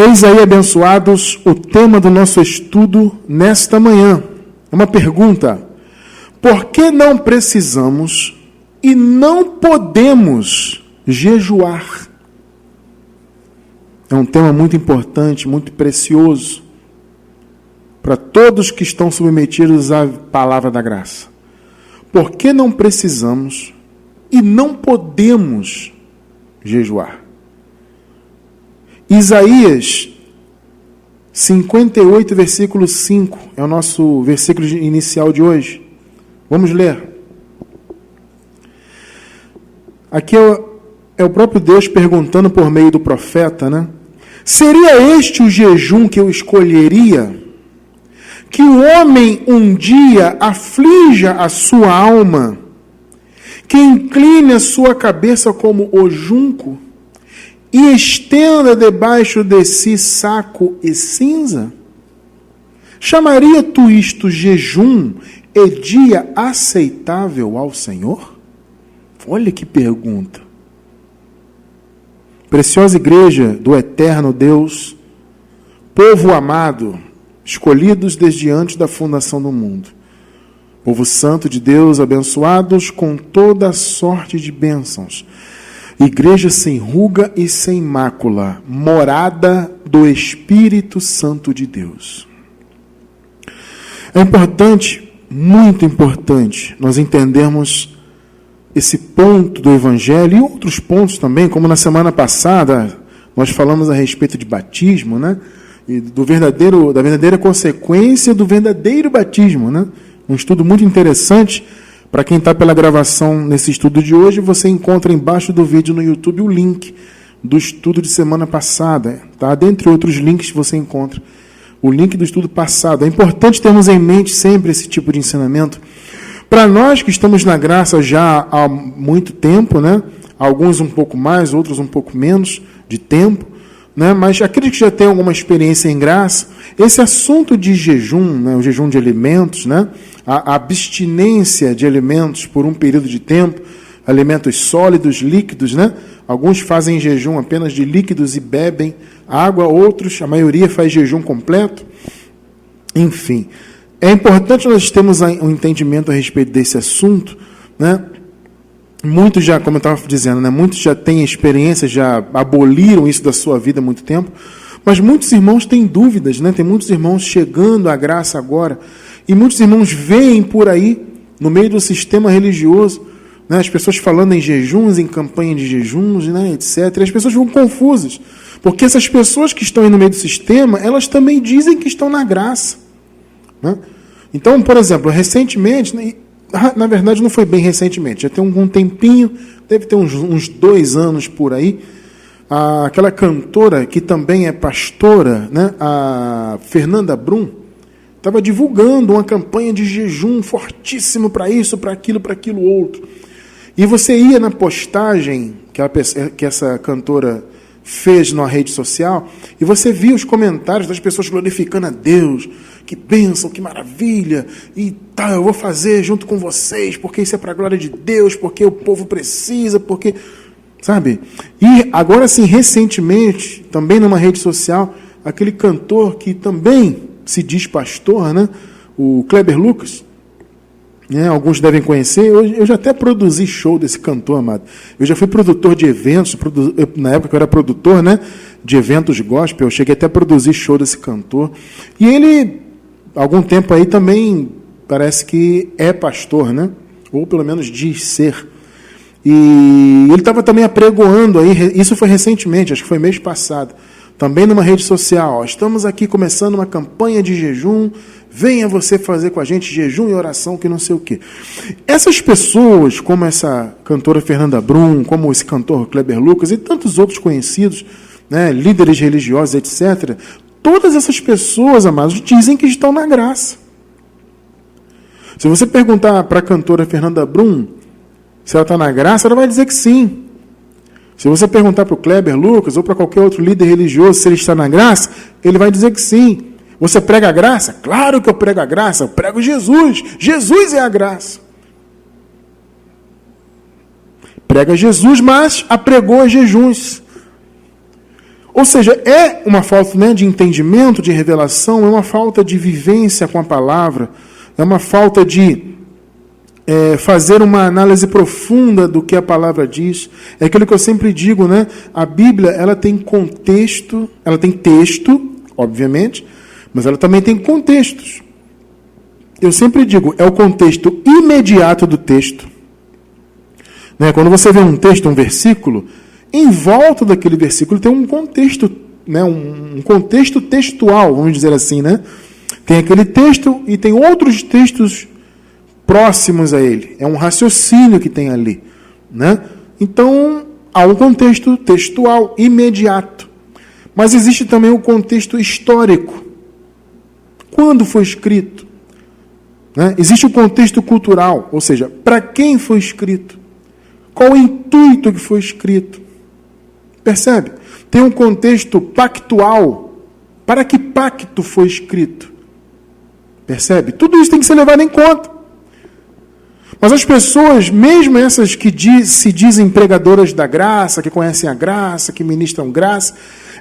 Eis aí, abençoados, o tema do nosso estudo nesta manhã. É uma pergunta: por que não precisamos e não podemos jejuar? É um tema muito importante, muito precioso para todos que estão submetidos à palavra da graça. Por que não precisamos e não podemos jejuar? Isaías 58, versículo 5, é o nosso versículo inicial de hoje. Vamos ler. Aqui é o próprio Deus perguntando por meio do profeta, né? Seria este o jejum que eu escolheria? Que o homem um dia aflija a sua alma, que incline a sua cabeça como o junco, e estenda debaixo de si saco e cinza? Chamaria tu isto jejum e dia aceitável ao Senhor? Olha que pergunta. Preciosa igreja do eterno Deus, povo amado, escolhidos desde antes da fundação do mundo, povo santo de Deus, abençoados com toda sorte de bênçãos, igreja sem ruga e sem mácula, morada do Espírito Santo de Deus. É importante, muito importante, nós entendermos esse ponto do Evangelho e outros pontos também, como na semana passada nós falamos a respeito de batismo, né? E da verdadeira consequência do verdadeiro batismo, né? Um estudo muito interessante. Para quem está pela gravação nesse estudo de hoje, você encontra embaixo do vídeo no YouTube o link do estudo de semana passada, tá? Dentre outros links você encontra o link do estudo passado. É importante termos em mente sempre esse tipo de ensinamento. Para nós que estamos na graça já há muito tempo, né? Alguns um pouco mais, outros um pouco menos de tempo, né? Mas aqueles que já têm alguma experiência em graça, esse assunto de jejum, né? O jejum de alimentos, né? A abstinência de alimentos por um período de tempo, alimentos sólidos, líquidos, né? Alguns fazem jejum apenas de líquidos e bebem água, outros, a maioria faz jejum completo. Enfim, é importante nós termos um entendimento a respeito desse assunto, né? Muitos já, como eu estava dizendo, né? Muitos já têm experiência, já aboliram isso da sua vida há muito tempo, mas muitos irmãos têm dúvidas, né? Tem muitos irmãos chegando à graça agora, e muitos irmãos veem por aí, no meio do sistema religioso, né, as pessoas falando em jejuns, em campanha de jejuns, né, etc. E as pessoas ficam confusas, porque essas pessoas que estão aí no meio do sistema, elas também dizem que estão na graça, né? Então, por exemplo, recentemente, na verdade não foi bem recentemente, já tem algum tempinho, deve ter uns 2 anos por aí, aquela cantora que também é pastora, né, a Fernanda Brum, estava divulgando uma campanha de jejum fortíssimo para isso, para aquilo outro. E você ia na postagem que essa cantora fez na rede social, e você via os comentários das pessoas glorificando a Deus, que bênção, que maravilha, e tá, eu vou fazer junto com vocês, porque isso é para a glória de Deus, porque o povo precisa, porque... Sabe? E agora sim, recentemente, também numa rede social, aquele cantor que também se diz pastor, né? O Kleber Lucas, né? Alguns devem conhecer. Eu já até produzi show desse cantor, amado. Eu já fui produtor de eventos, na época que eu era produtor, né, de eventos gospel, eu cheguei até a produzir show desse cantor. E ele, há algum tempo aí, também parece que é pastor, né? Ou pelo menos diz ser. E ele estava também apregoando aí, isso foi recentemente, acho que foi mês passado, também numa rede social, estamos aqui começando uma campanha de jejum, venha você fazer com a gente jejum e oração, que não sei o quê. Essas pessoas, como essa cantora Fernanda Brum, como esse cantor Kleber Lucas e tantos outros conhecidos, né, líderes religiosos, etc., todas essas pessoas, amados, dizem que estão na graça. Se você perguntar para a cantora Fernanda Brum se ela está na graça, ela vai dizer que sim. Se você perguntar para o Kleber Lucas ou para qualquer outro líder religioso se ele está na graça, ele vai dizer que sim. Você prega a graça? Claro que eu prego a graça, eu prego Jesus. Jesus é a graça. Prega Jesus, mas apregou jejuns. Ou seja, é uma falta, né, de entendimento, de revelação, é uma falta de vivência com a palavra, é uma falta de fazer uma análise profunda do que a palavra diz. É aquilo que eu sempre digo, né? A Bíblia, ela tem contexto, ela tem texto, obviamente, mas ela também tem contextos. Eu sempre digo, é o contexto imediato do texto. Né? Quando você vê um texto, um versículo, em volta daquele versículo tem um contexto, né? Um contexto textual, vamos dizer assim, né? Tem aquele texto e tem outros textos próximos a ele. É um raciocínio que tem ali, né? Então, há um contexto textual imediato. Mas existe também o contexto histórico. Quando foi escrito? Né? Existe o contexto cultural, ou seja, para quem foi escrito? Qual o intuito que foi escrito? Percebe? Tem um contexto pactual. Para que pacto foi escrito? Percebe? Tudo isso tem que ser levado em conta. Mas as pessoas, mesmo essas que se dizem pregadoras da graça, que conhecem a graça, que ministram graça,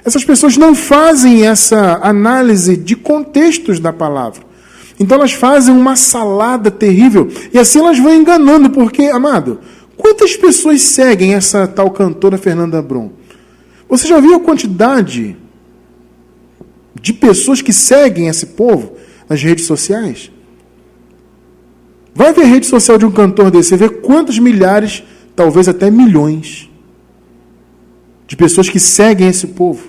essas pessoas não fazem essa análise de contextos da palavra. Então elas fazem uma salada terrível. E assim elas vão enganando, porque, amado, quantas pessoas seguem essa tal cantora Fernanda Brum? Você já viu a quantidade de pessoas que seguem esse povo nas redes sociais? Vai ver a rede social de um cantor desse, você vê quantos milhares, talvez até milhões, de pessoas que seguem esse povo.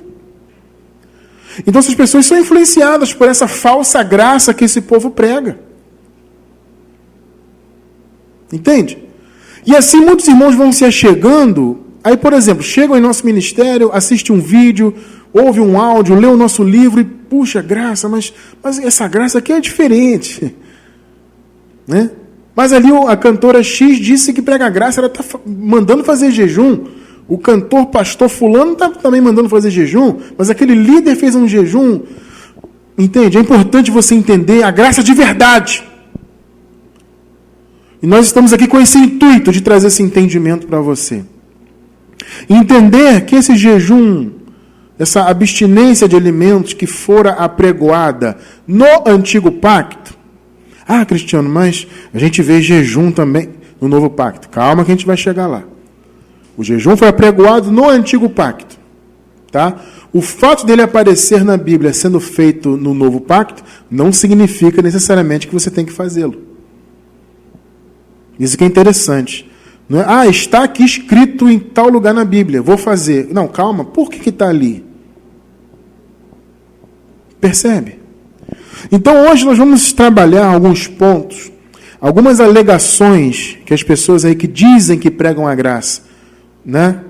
Então essas pessoas são influenciadas por essa falsa graça que esse povo prega. Entende? E assim muitos irmãos vão se achegando. Aí, por exemplo, chegam em nosso ministério, assistem um vídeo, ouve um áudio, lê o nosso livro e, puxa, graça, mas essa graça aqui é diferente. Né? Mas ali a cantora X disse que prega graça, ela está mandando fazer jejum. O cantor, pastor fulano está também mandando fazer jejum, mas aquele líder fez um jejum. Entende? É importante você entender a graça de verdade. E nós estamos aqui com esse intuito de trazer esse entendimento para você. Entender que esse jejum, essa abstinência de alimentos que fora apregoada no antigo pacto. Ah, Cristiano, mas a gente vê jejum também no novo pacto. Calma que a gente vai chegar lá. O jejum foi apregoado no antigo pacto. Tá? O fato dele aparecer na Bíblia sendo feito no novo pacto não significa necessariamente que você tem que fazê-lo. Isso que é interessante. Não é, ah, está aqui escrito em tal lugar na Bíblia, vou fazer. Não, calma, por que está ali? Percebe? Então hoje nós vamos trabalhar alguns pontos, algumas alegações que as pessoas aí que dizem que pregam a graça, né,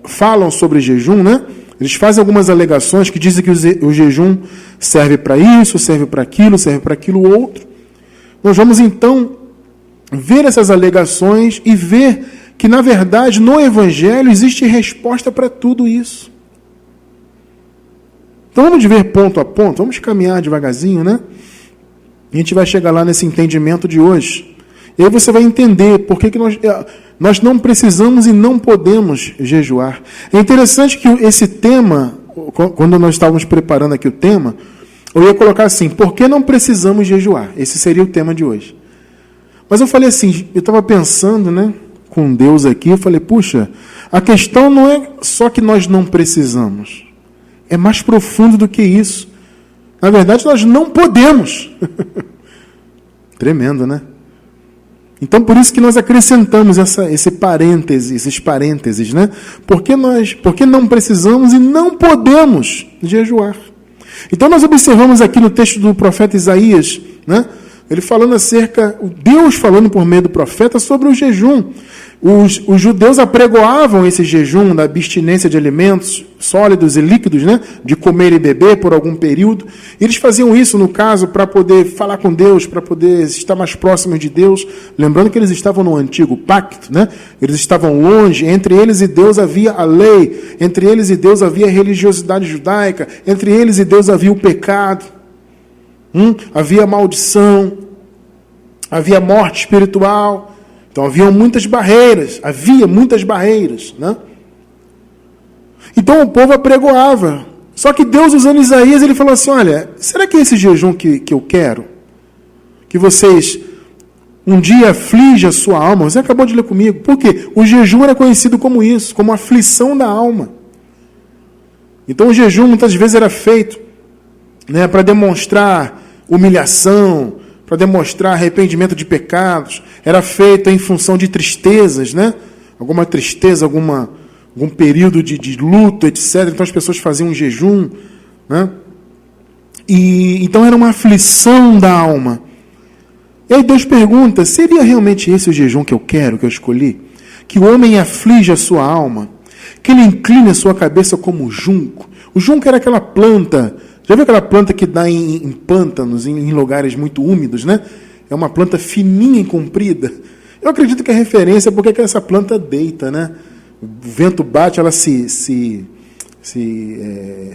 falam sobre jejum, né? Eles fazem algumas alegações que dizem que o jejum serve para isso, serve para aquilo outro. Nós vamos então ver essas alegações e ver que, na verdade, no Evangelho existe resposta para tudo isso. Então vamos ver ponto a ponto, vamos caminhar devagarzinho, né? A gente vai chegar lá nesse entendimento de hoje. E aí você vai entender por que nós não precisamos e não podemos jejuar. É interessante que esse tema, quando nós estávamos preparando aqui o tema, eu ia colocar assim, por que não precisamos jejuar? Esse seria o tema de hoje. Mas eu falei assim, eu estava pensando, né, com Deus aqui, eu falei, puxa, a questão não é só que nós não precisamos, é mais profundo do que isso. Na verdade, nós não podemos. Tremendo, né? Então, por isso que nós acrescentamos esses parênteses, né? Porque não precisamos e não podemos jejuar. Então, nós observamos aqui no texto do profeta Isaías, né? Ele falando Deus falando por meio do profeta sobre o jejum. Os judeus apregoavam esse jejum da abstinência de alimentos sólidos e líquidos, né? De comer e beber por algum período. Eles faziam isso, no caso, para poder falar com Deus, para poder estar mais próximos de Deus. Lembrando que eles estavam no antigo pacto, né? Eles estavam longe. Entre eles e Deus havia a lei. Entre eles e Deus havia a religiosidade judaica. Entre eles e Deus havia o pecado. Havia maldição. Havia morte espiritual. Então havia muitas barreiras, né? Então o povo apregoava. Só que Deus, usando Isaías, ele falou assim, olha, será que é esse jejum que eu quero? Que vocês um dia aflige a sua alma. Você acabou de ler comigo. Por quê? O jejum era conhecido como isso, como aflição da alma. Então o jejum muitas vezes era feito, né, para demonstrar humilhação, para demonstrar arrependimento de pecados. Era feito em função de tristezas, né? Alguma tristeza, algum período de luto, etc. Então as pessoas faziam um jejum, né? E então era uma aflição da alma. E aí Deus pergunta, seria realmente esse o jejum que eu quero, que eu escolhi? Que o homem aflige a sua alma, que ele incline a sua cabeça como junco. O junco era aquela planta, já viu aquela planta que dá em pântanos, em lugares muito úmidos, né? É uma planta fininha e comprida. Eu acredito que a referência é porque que essa planta deita, né? O vento bate, ela se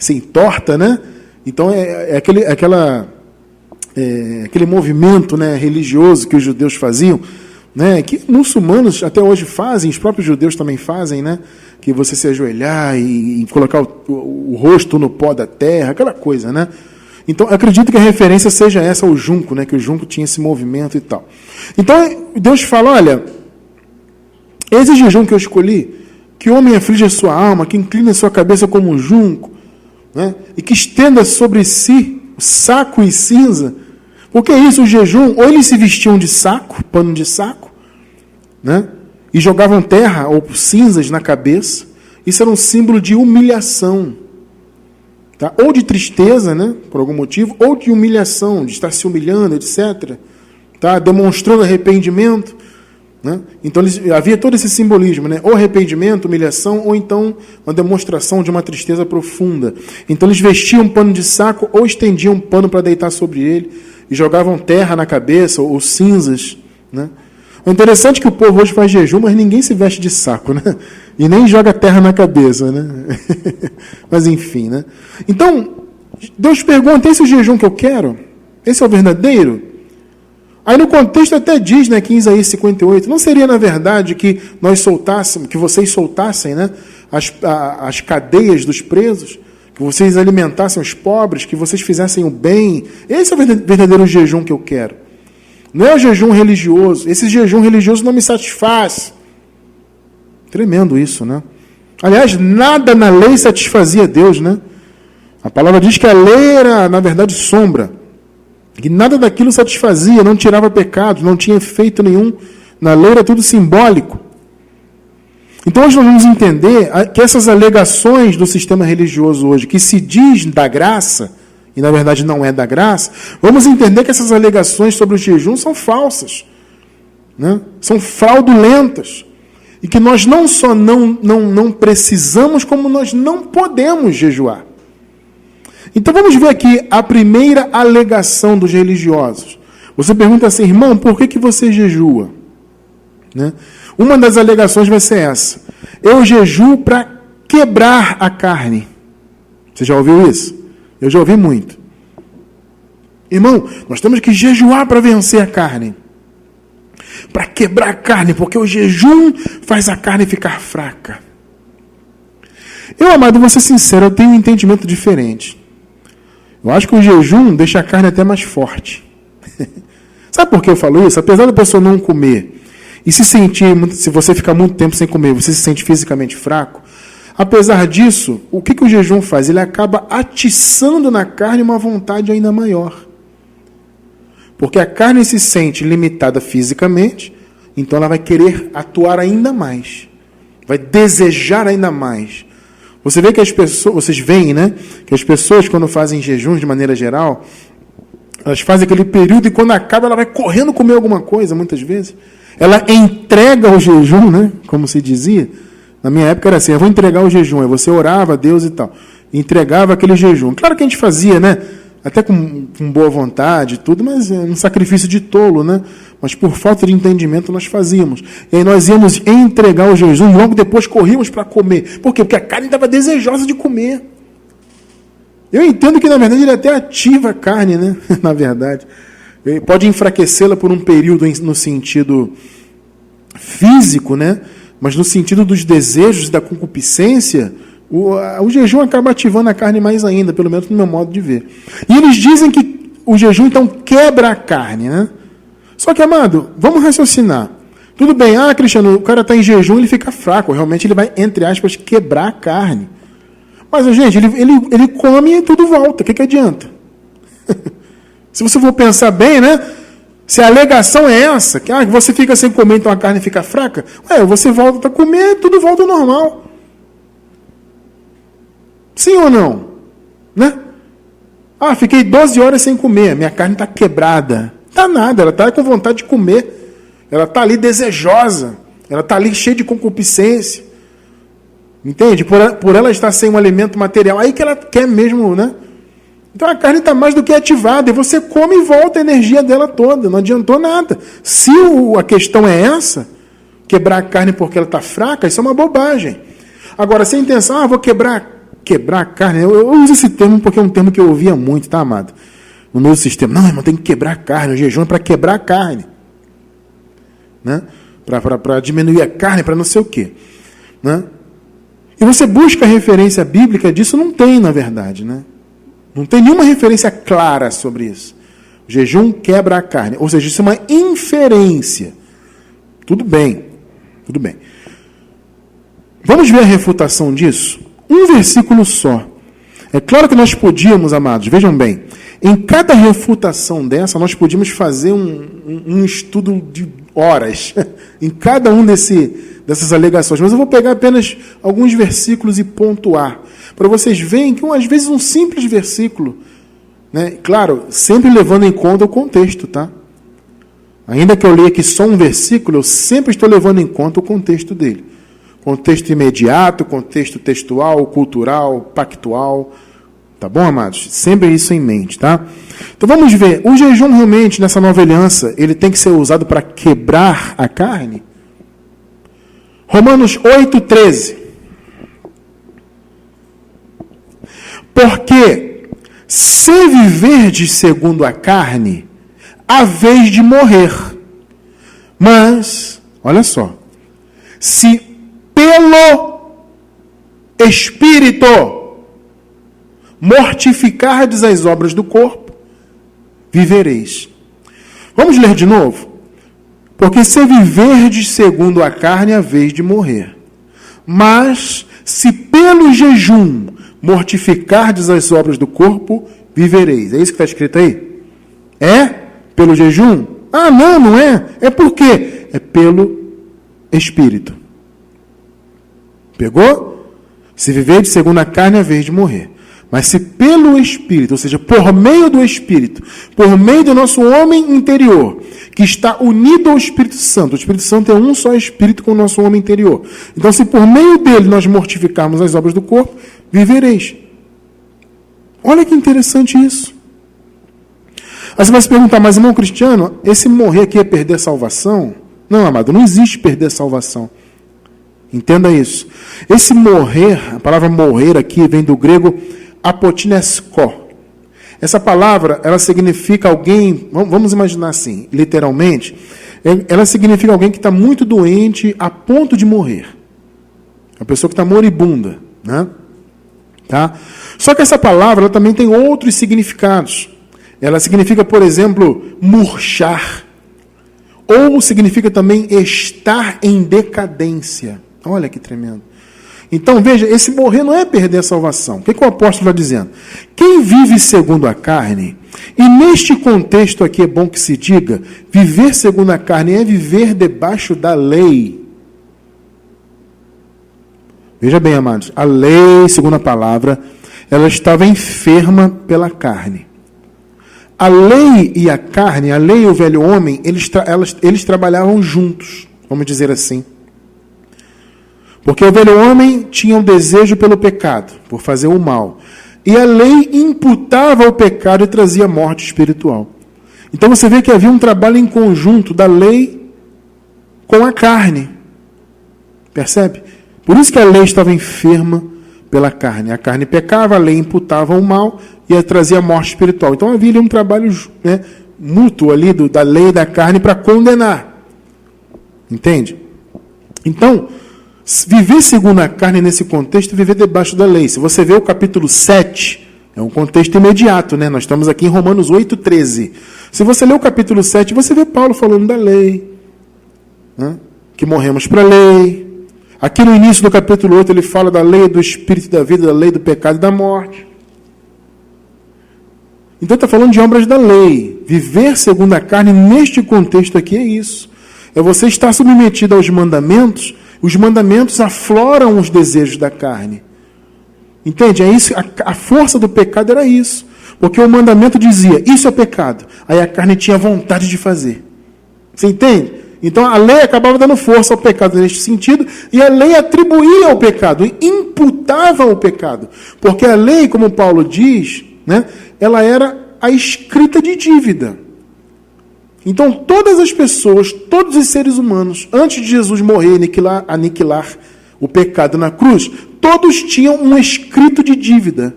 entorta, né? Então aquele movimento, né, religioso que os judeus faziam, né, que muçulmanos até hoje fazem, os próprios judeus também fazem, né, que você se ajoelhar e colocar o rosto no pó da terra, aquela coisa, né? Então, acredito que a referência seja essa, o junco, né, que o junco tinha esse movimento e tal. Então, Deus fala, olha, esse jejum que eu escolhi, que o homem aflige a sua alma, que inclina a sua cabeça como um junco, né, e que estenda sobre si saco e cinza. Porque é isso, o jejum, ou eles se vestiam de saco, pano de saco, né? E jogavam terra ou cinzas na cabeça. Isso era um símbolo de humilhação. Tá? Ou de tristeza, né? Por algum motivo, ou de humilhação, de estar se humilhando, etc. Tá? Demonstrando arrependimento. Né? Então havia todo esse simbolismo, né? Ou arrependimento, humilhação, ou então uma demonstração de uma tristeza profunda. Então eles vestiam um pano de saco ou estendiam um pano para deitar sobre ele e jogavam terra na cabeça ou cinzas, né? O interessante é que o povo hoje faz jejum, mas ninguém se veste de saco, né? E nem joga terra na cabeça, né? Mas enfim, né? Então, Deus pergunta, esse é o jejum que eu quero? Esse é o verdadeiro? Aí no contexto até diz, né, que em Isaías 58, não seria na verdade que nós soltássemos, que vocês soltassem, né, as cadeias dos presos, que vocês alimentassem os pobres, que vocês fizessem o bem? Esse é o verdadeiro jejum que eu quero. Não é o jejum religioso. Esse jejum religioso não me satisfaz. Tremendo isso, né? Aliás, nada na lei satisfazia Deus, né? A palavra diz que a lei era, na verdade, sombra. Que nada daquilo satisfazia, não tirava pecado, não tinha efeito nenhum. Na lei era tudo simbólico. Então hoje nós vamos entender que essas alegações do sistema religioso hoje, que se diz da graça, e na verdade não é da graça, vamos entender que essas alegações sobre o jejum são falsas, né? São fraudulentas. E que nós não só não precisamos, como nós não podemos jejuar. Então vamos ver aqui a primeira alegação dos religiosos. Você pergunta assim, irmão, por que você jejua? Né? Uma das alegações vai ser essa. Eu jejuo para quebrar a carne. Você já ouviu isso? Eu já ouvi muito. Irmão, nós temos que jejuar para vencer a carne. Para quebrar a carne, porque o jejum faz a carne ficar fraca. Eu, amado, vou ser sincero, eu tenho um entendimento diferente. Eu acho que o jejum deixa a carne até mais forte. Sabe por que eu falo isso? Apesar da pessoa não comer e se sentir, se você ficar muito tempo sem comer, você se sente fisicamente fraco, apesar disso, o que o jejum faz? Ele acaba atiçando na carne uma vontade ainda maior. Porque a carne se sente limitada fisicamente, então ela vai querer atuar ainda mais. Vai desejar ainda mais. Você vê que as pessoas, vocês veem, né? Que as pessoas, quando fazem jejuns de maneira geral, elas fazem aquele período e quando acaba, ela vai correndo comer alguma coisa, muitas vezes. Ela entrega o jejum, né? Como se dizia. Na minha época era assim, eu vou entregar o jejum. Aí você orava a Deus e tal. E entregava aquele jejum. Claro que a gente fazia, né? Até com boa vontade e tudo, mas é um sacrifício de tolo, né? Mas por falta de entendimento nós fazíamos. E aí nós íamos entregar o jejum e logo depois corríamos para comer. Por quê? Porque a carne estava desejosa de comer. Eu entendo que, na verdade, ele até ativa a carne, né? Na verdade. Ele pode enfraquecê-la por um período no sentido físico, né? Mas no sentido dos desejos, da concupiscência, O jejum acaba ativando a carne mais ainda, pelo menos no meu modo de ver. E eles dizem que o jejum, então, quebra a carne, né? Só que, amado, vamos raciocinar. Tudo bem, Cristiano, o cara está em jejum, ele fica fraco. Realmente ele vai, entre aspas, quebrar a carne. Mas, gente, ele come e tudo volta. O que adianta? Se você for pensar bem, né? Se a alegação é essa, que você fica sem comer, então a carne fica fraca, você volta a comer e tudo volta ao normal. Sim ou não? Né? Fiquei 12 horas sem comer, minha carne está quebrada. Está nada, ela está com vontade de comer. Ela está ali desejosa. Ela está ali cheia de concupiscência. Entende? Por ela estar sem um alimento material. Aí que ela quer mesmo, né? Então a carne está mais do que ativada. E você come e volta a energia dela toda. Não adiantou nada. Se a questão é essa, quebrar a carne porque ela está fraca, isso é uma bobagem. Agora, sem intenção, vou quebrar a carne. Eu uso esse termo porque é um termo que eu ouvia muito, tá, amado? No meu sistema. Não, irmão, tem que quebrar a carne. O jejum é para quebrar a carne. Né? Para diminuir a carne, para não sei o quê. Né? E você busca a referência bíblica disso, não tem, na verdade. Né? Não tem nenhuma referência clara sobre isso. O jejum quebra a carne. Ou seja, isso é uma inferência. Tudo bem. Tudo bem. Vamos ver a refutação disso? Um versículo só. É claro que nós podíamos, amados, vejam bem, em cada refutação dessa, nós podíamos fazer um estudo de horas em cada um dessas alegações. Mas eu vou pegar apenas alguns versículos e pontuar, para vocês verem que, às vezes, um simples versículo, né, claro, sempre levando em conta o contexto, tá? Ainda que eu leia aqui só um versículo, eu sempre estou levando em conta o contexto dele. Contexto imediato, contexto textual, cultural, pactual. Tá bom, amados? Sempre isso em mente, tá? Então vamos ver. O jejum realmente, nessa nova aliança, ele tem que ser usado para quebrar a carne? Romanos 8,13. Porque se viverdes segundo a carne, há vez de morrer. Mas, olha só, se pelo Espírito mortificardes as obras do corpo, vivereis. Vamos ler de novo? Porque se viverdes segundo a carne, há vez de morrer. Mas, se pelo jejum mortificardes as obras do corpo, vivereis. É isso que está escrito aí? É? Pelo jejum? Não é. É por quê? É pelo Espírito. Pegou? Se viverdes segundo a carne, há vez de morrer. Mas se pelo Espírito, ou seja, por meio do Espírito, por meio do nosso homem interior, que está unido ao Espírito Santo, o Espírito Santo é um só Espírito com o nosso homem interior. Então, se por meio dele nós mortificarmos as obras do corpo, vivereis. Olha que interessante isso. Aí você vai se perguntar, mas irmão Cristiano, esse morrer aqui é perder a salvação? Não, amado, não existe perder a salvação. Entenda isso. Esse morrer, a palavra morrer aqui vem do grego apotinesko. Essa palavra, ela significa alguém, vamos imaginar assim, literalmente, ela significa alguém que está muito doente a ponto de morrer. Uma pessoa que está moribunda, né? Tá? Só que essa palavra ela também tem outros significados. Ela significa, por exemplo, murchar. Ou significa também estar em decadência. Olha que tremendo. Então, veja, esse morrer não é perder a salvação. O que o apóstolo está dizendo? Quem vive segundo a carne, e neste contexto aqui é bom que se diga, viver segundo a carne é viver debaixo da lei. Veja bem, amados, a lei, segundo a palavra, ela estava enferma pela carne. A lei e a carne, a lei e o velho homem, eles trabalhavam juntos, vamos dizer assim. Porque o velho homem tinha um desejo pelo pecado, por fazer o mal. E a lei imputava o pecado e trazia morte espiritual. Então você vê que havia um trabalho em conjunto da lei com a carne. Percebe? Por isso que a lei estava enferma pela carne. A carne pecava, a lei imputava o mal e trazia morte espiritual. Então havia ali um trabalho, né, mútuo ali da lei e da carne para condenar. Entende? Então, Viver segundo a carne nesse contexto é viver debaixo da lei. Se você vê o capítulo 7, é um contexto imediato, né? Nós estamos aqui em Romanos 8:13. Se você ler o capítulo 7, você vê Paulo falando da lei, né? Que morremos para a lei. Aqui no início do capítulo 8 ele fala da lei do espírito da vida, da lei do pecado e da morte. Então está falando de obras da lei. Viver segundo a carne neste contexto aqui é isso. É você estar submetido aos mandamentos. Os mandamentos afloram os desejos da carne. Entende? É isso. A força do pecado era isso. Porque o mandamento dizia, isso é pecado. Aí a carne tinha vontade de fazer. Você entende? Então a lei acabava dando força ao pecado neste sentido, e a lei atribuía ao pecado, imputava ao pecado. Porque a lei, como Paulo diz, né, ela era a escrita de dívida. Então todas as pessoas, todos os seres humanos, antes de Jesus morrer e aniquilar o pecado na cruz, todos tinham um escrito de dívida,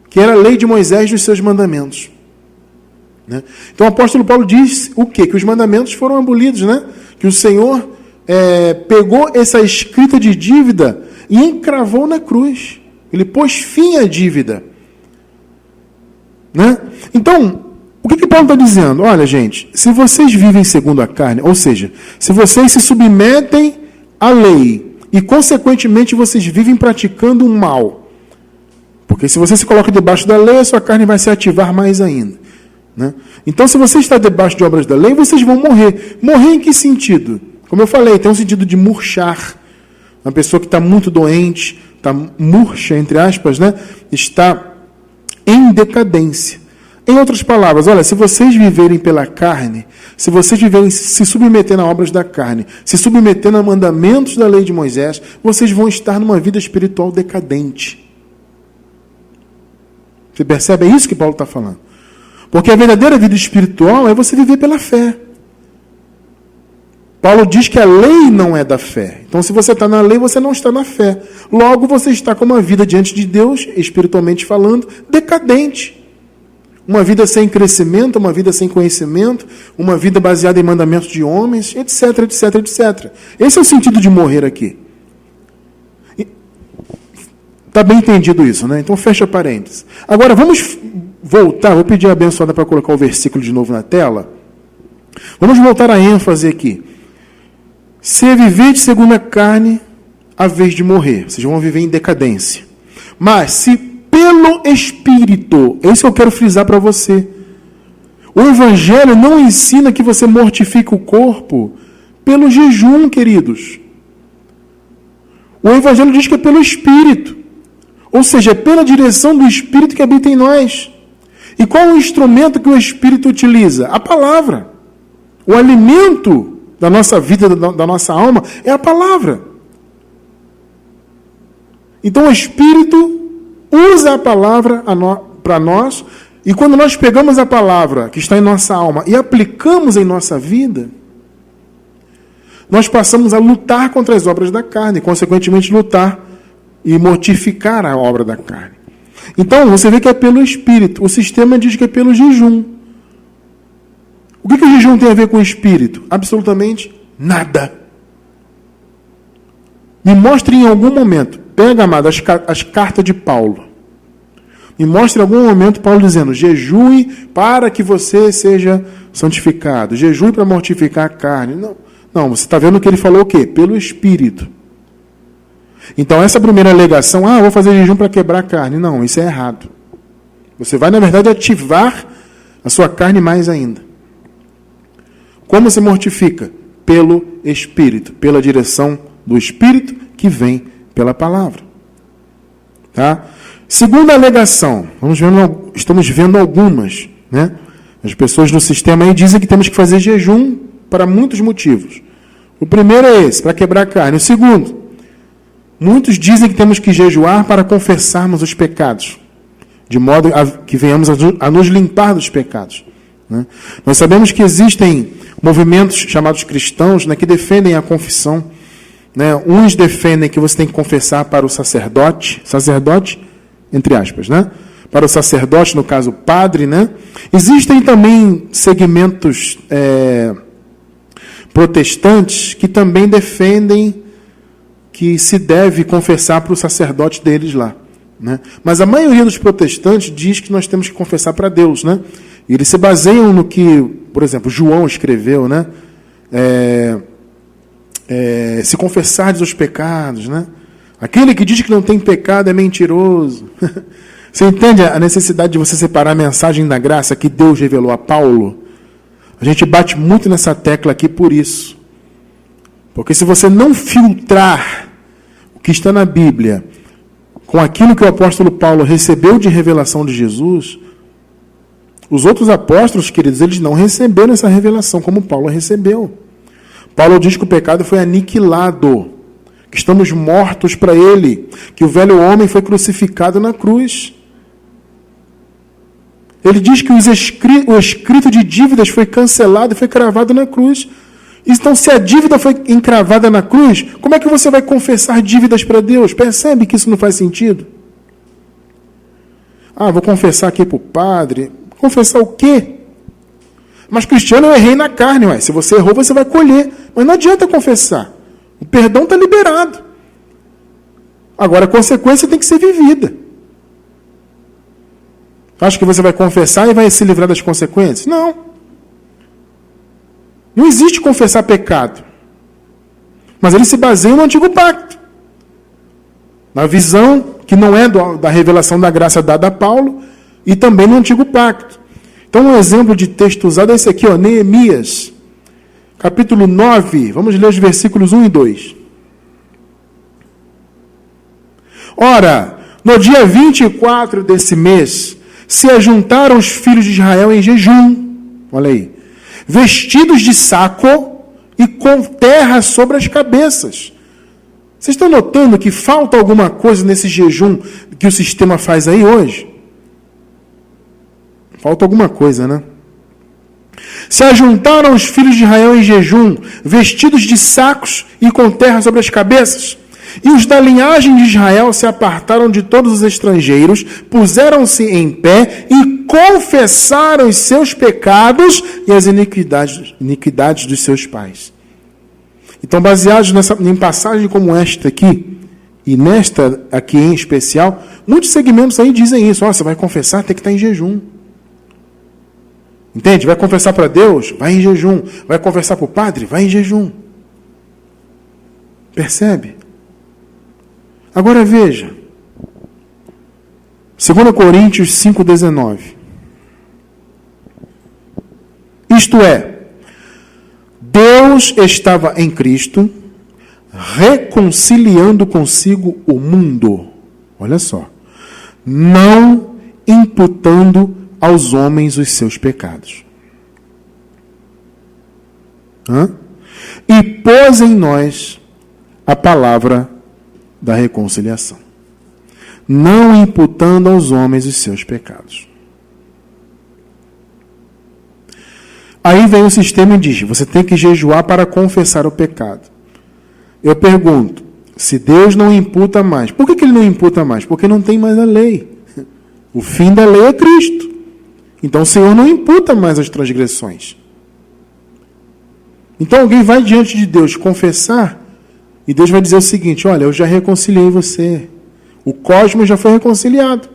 que era a lei de Moisés e os seus mandamentos. Né? Então o apóstolo Paulo diz o quê? Que os mandamentos foram abolidos, né? Que o Senhor pegou essa escrita de dívida e encravou na cruz. Ele pôs fim à dívida. Né? Então, o que Paulo está dizendo? Olha, gente, se vocês vivem segundo a carne, ou seja, se vocês se submetem à lei e, consequentemente, vocês vivem praticando o mal, porque se você se coloca debaixo da lei, a sua carne vai se ativar mais ainda. Né? Então, se você está debaixo de obras da lei, vocês vão morrer. Morrer em que sentido? Como eu falei, tem um sentido de murchar. Uma pessoa que está muito doente, está murcha, entre aspas, né? Está em decadência. Em outras palavras, olha, se vocês viverem pela carne, se vocês viverem se submetendo a obras da carne, se submetendo a mandamentos da lei de Moisés, vocês vão estar numa vida espiritual decadente. Você percebe? É isso que Paulo está falando. Porque a verdadeira vida espiritual é você viver pela fé. Paulo diz que a lei não é da fé. Então, se você está na lei, você não está na fé. Logo, você está com uma vida diante de Deus, espiritualmente falando, decadente. Uma vida sem crescimento, uma vida sem conhecimento, uma vida baseada em mandamentos de homens, etc, etc, etc. Esse é o sentido de morrer aqui. Está bem entendido isso, né? Então, fecha parênteses. Agora, vamos voltar, vou pedir a abençoada para colocar o versículo de novo na tela. Vamos voltar à ênfase aqui. Se viver de segundo a carne, a vez de morrer. Vocês vão viver em decadência. Mas, se pelo Espírito, isso eu quero frisar para você. O Evangelho não ensina que você mortifique o corpo pelo jejum, queridos. O Evangelho diz que é pelo Espírito. Ou seja, é pela direção do Espírito que habita em nós. E qual é o instrumento que o Espírito utiliza? A palavra. O alimento da nossa vida, da nossa alma, é a palavra. Então o Espírito usa a palavra para nós, e quando nós pegamos a palavra que está em nossa alma e aplicamos em nossa vida, nós passamos a lutar contra as obras da carne, e consequentemente lutar e mortificar a obra da carne. Então, você vê que é pelo Espírito. O sistema diz que é pelo jejum. O que o jejum tem a ver com o Espírito? Absolutamente nada. Me mostre em algum momento, pega, amado, as cartas de Paulo. Me mostre em algum momento Paulo dizendo, jejue para que você seja santificado. Jejue para mortificar a carne. Não, você está vendo que ele falou o quê? Pelo Espírito. Então, essa primeira alegação, vou fazer jejum para quebrar a carne. Não, isso é errado. Você vai, na verdade, ativar a sua carne mais ainda. Como se mortifica? Pelo Espírito, pela direção do Espírito que vem pela palavra. Tá? Segunda alegação, estamos vendo algumas, né? As pessoas no sistema aí dizem que temos que fazer jejum para muitos motivos. O primeiro é esse, para quebrar a carne. O segundo, muitos dizem que temos que jejuar para confessarmos os pecados, de modo que venhamos a nos limpar dos pecados. Né? Nós sabemos que existem movimentos chamados cristãos, né, que defendem a confissão. Né? Uns defendem que você tem que confessar para o sacerdote, entre aspas, né? Para o sacerdote, no caso, padre. Né? Existem também segmentos protestantes que também defendem que se deve confessar para o sacerdote deles lá, né? Mas a maioria dos protestantes diz que nós temos que confessar para Deus, né? E eles se baseiam no que, por exemplo, João escreveu, né? Se confessardes os pecados, né? Aquele que diz que não tem pecado é mentiroso. Você entende a necessidade de você separar a mensagem da graça que Deus revelou a Paulo? A gente bate muito nessa tecla aqui por isso. Porque se você não filtrar o que está na Bíblia com aquilo que o apóstolo Paulo recebeu de revelação de Jesus, os outros apóstolos, queridos, eles não receberam essa revelação como Paulo recebeu. Paulo diz que o pecado foi aniquilado, que estamos mortos para ele, que o velho homem foi crucificado na cruz. Ele diz que o escrito de dívidas foi cancelado e foi cravado na cruz. Então, se a dívida foi encravada na cruz, como é que você vai confessar dívidas para Deus? Percebe que isso não faz sentido? Vou confessar aqui para o padre. Confessar o quê? Mas, cristiano, eu errei na carne. Ué. Se você errou, você vai colher. Mas não adianta confessar. O perdão está liberado. Agora, a consequência tem que ser vivida. Acha que você vai confessar e vai se livrar das consequências? Não. Não existe confessar pecado. Mas ele se baseia no Antigo Pacto. Na visão que não é da revelação da graça dada a Paulo e também no Antigo Pacto. Então, um exemplo de texto usado é esse aqui, Neemias, capítulo 9. Vamos ler os versículos 1 e 2. Ora, no dia 24 desse mês, se ajuntaram os filhos de Israel em jejum. Olha aí. Vestidos de saco e com terra sobre as cabeças. Vocês estão notando que falta alguma coisa nesse jejum que o sistema faz aí hoje? Falta alguma coisa, né? Se ajuntaram os filhos de Israel em jejum, vestidos de sacos e com terra sobre as cabeças. E os da linhagem de Israel se apartaram de todos os estrangeiros, puseram-se em pé e confessaram os seus pecados e as iniquidades dos seus pais. Então, baseados em passagem como esta aqui, e nesta aqui em especial, muitos segmentos aí dizem isso. Você vai confessar, tem que estar em jejum. Entende? Vai confessar para Deus? Vai em jejum. Vai confessar para o padre? Vai em jejum. Percebe? Agora veja. 2 Coríntios 5,19. Isto é, Deus estava em Cristo, reconciliando consigo o mundo. Olha só. Não imputando aos homens os seus pecados. E pôs em nós a palavra da reconciliação, não imputando aos homens os seus pecados. Aí vem o sistema e diz, você tem que jejuar para confessar o pecado. Eu pergunto, se Deus não imputa mais, por que ele não imputa mais? Porque não tem mais a lei. O fim da lei é Cristo. Então o Senhor não imputa mais as transgressões. Então alguém vai diante de Deus confessar, e Deus vai dizer o seguinte, olha, eu já reconciliei você. O cosmos já foi reconciliado.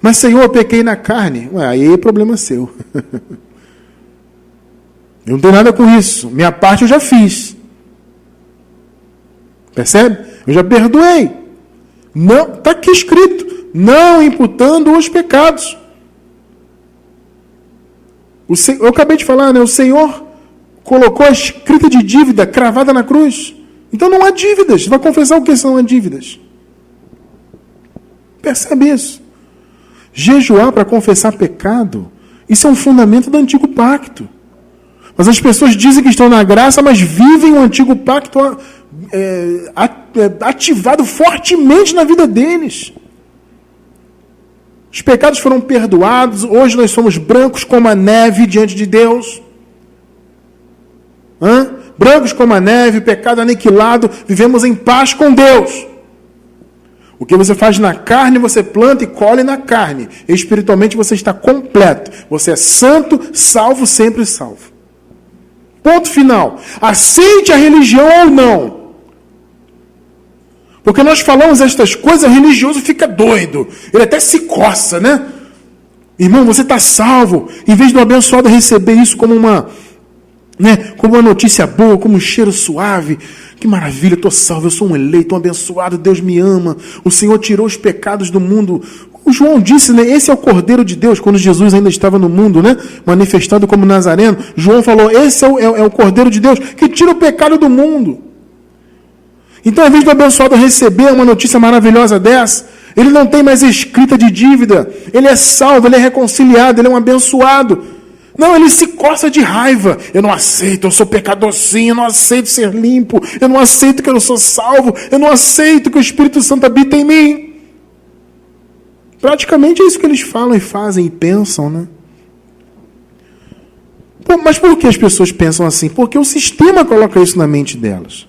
Mas, Senhor, eu pequei na carne. Aí é problema seu. Eu não tenho nada com isso. Minha parte eu já fiz. Percebe? Eu já perdoei. Não, está aqui escrito. Não imputando os pecados. Eu acabei de falar, né? O Senhor colocou a escrita de dívida cravada na cruz. Então não há dívidas. Você vai confessar o que são as dívidas. Percebe isso? Jejuar para confessar pecado, isso é um fundamento do Antigo Pacto. Mas as pessoas dizem que estão na graça, mas vivem o Antigo Pacto ativado fortemente na vida deles. Os pecados foram perdoados, hoje nós somos brancos como a neve diante de Deus. Brancos como a neve, pecado aniquilado, vivemos em paz com Deus. O que você faz na carne, você planta e colhe na carne. Espiritualmente você está completo. Você é santo, salvo, sempre salvo. Ponto final. Aceite a religião ou não. Porque nós falamos estas coisas, o religioso fica doido. Ele até se coça, né? Irmão, você está salvo. Em vez do abençoado receber isso como uma notícia boa, como um cheiro suave. Que maravilha, estou salvo, eu sou um eleito, um abençoado, Deus me ama. O Senhor tirou os pecados do mundo. O João disse, né? Esse é o Cordeiro de Deus, quando Jesus ainda estava no mundo, né? Manifestado como Nazareno. João falou, esse é o Cordeiro de Deus, que tira o pecado do mundo. Então, ao invés do abençoado receber uma notícia maravilhosa dessa, ele não tem mais escrita de dívida, ele é salvo, ele é reconciliado, ele é um abençoado. Não, ele se coça de raiva. Eu não aceito, eu sou pecador sim, eu não aceito ser limpo, eu não aceito que eu sou salvo, eu não aceito que o Espírito Santo habita em mim. Praticamente é isso que eles falam e fazem e pensam, né? Mas por que as pessoas pensam assim? Porque o sistema coloca isso na mente delas.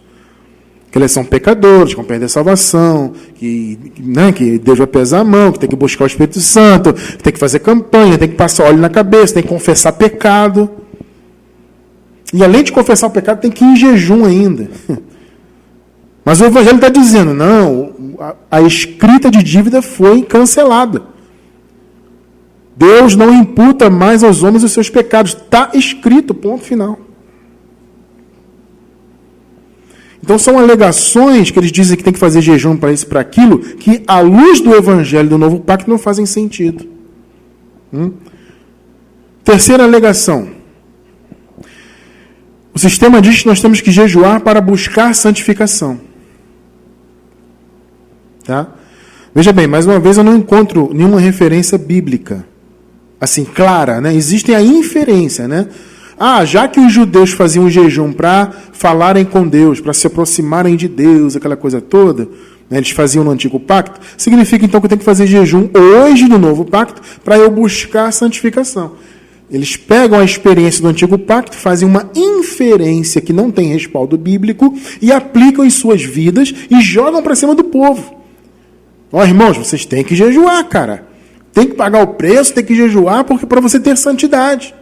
Que eles são pecadores, que vão perder a salvação, que Deus vai pesar a mão, que tem que buscar o Espírito Santo, que tem que fazer campanha, tem que passar óleo na cabeça, tem que confessar pecado. E além de confessar o pecado, tem que ir em jejum ainda. Mas o Evangelho está dizendo, não, a escrita de dívida foi cancelada. Deus não imputa mais aos homens os seus pecados. Está escrito, ponto final. Então são alegações que eles dizem que tem que fazer jejum para isso e para aquilo, que à luz do Evangelho do Novo Pacto não fazem sentido. Terceira alegação. O sistema diz que nós temos que jejuar para buscar santificação. Tá? Veja bem, mais uma vez eu não encontro nenhuma referência bíblica, assim, clara, né? Existe a inferência, né? Já que os judeus faziam jejum para falarem com Deus, para se aproximarem de Deus, aquela coisa toda, né, eles faziam no Antigo Pacto, significa então que eu tenho que fazer jejum hoje no Novo Pacto para eu buscar a santificação. Eles pegam a experiência do Antigo Pacto, fazem uma inferência que não tem respaldo bíblico e aplicam em suas vidas e jogam para cima do povo. Irmãos, vocês têm que jejuar, cara. Tem que pagar o preço, tem que jejuar porque para você ter santidade.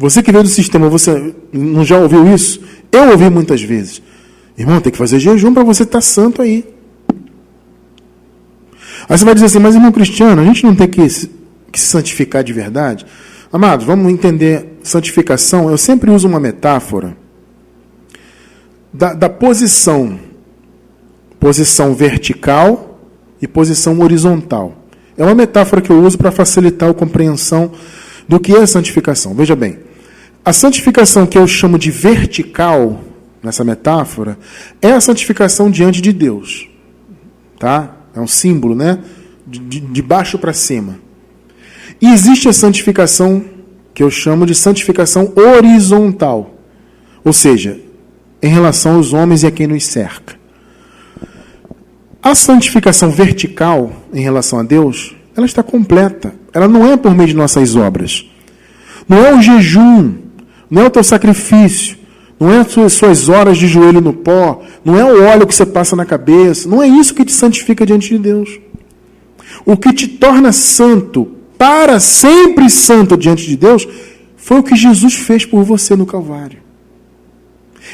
Você que veio do sistema, você não já ouviu isso? Eu ouvi muitas vezes. Irmão, tem que fazer jejum para você estar santo aí. Aí você vai dizer assim, mas irmão Cristiano, a gente não tem que se santificar de verdade? Amados, vamos entender santificação. Eu sempre uso uma metáfora da posição vertical e posição horizontal. É uma metáfora que eu uso para facilitar a compreensão do que é a santificação. Veja bem, a santificação que eu chamo de vertical, nessa metáfora, é a santificação diante de Deus. Tá? É um símbolo, né? De baixo para cima. E existe a santificação que eu chamo de santificação horizontal. Ou seja, em relação aos homens e a quem nos cerca. A santificação vertical em relação a Deus, ela está completa. Ela não é por meio de nossas obras. Não é o jejum, não é o teu sacrifício, não é as suas horas de joelho no pó, não é o óleo que você passa na cabeça, não é isso que te santifica diante de Deus. O que te torna santo, para sempre santo diante de Deus, foi o que Jesus fez por você no Calvário.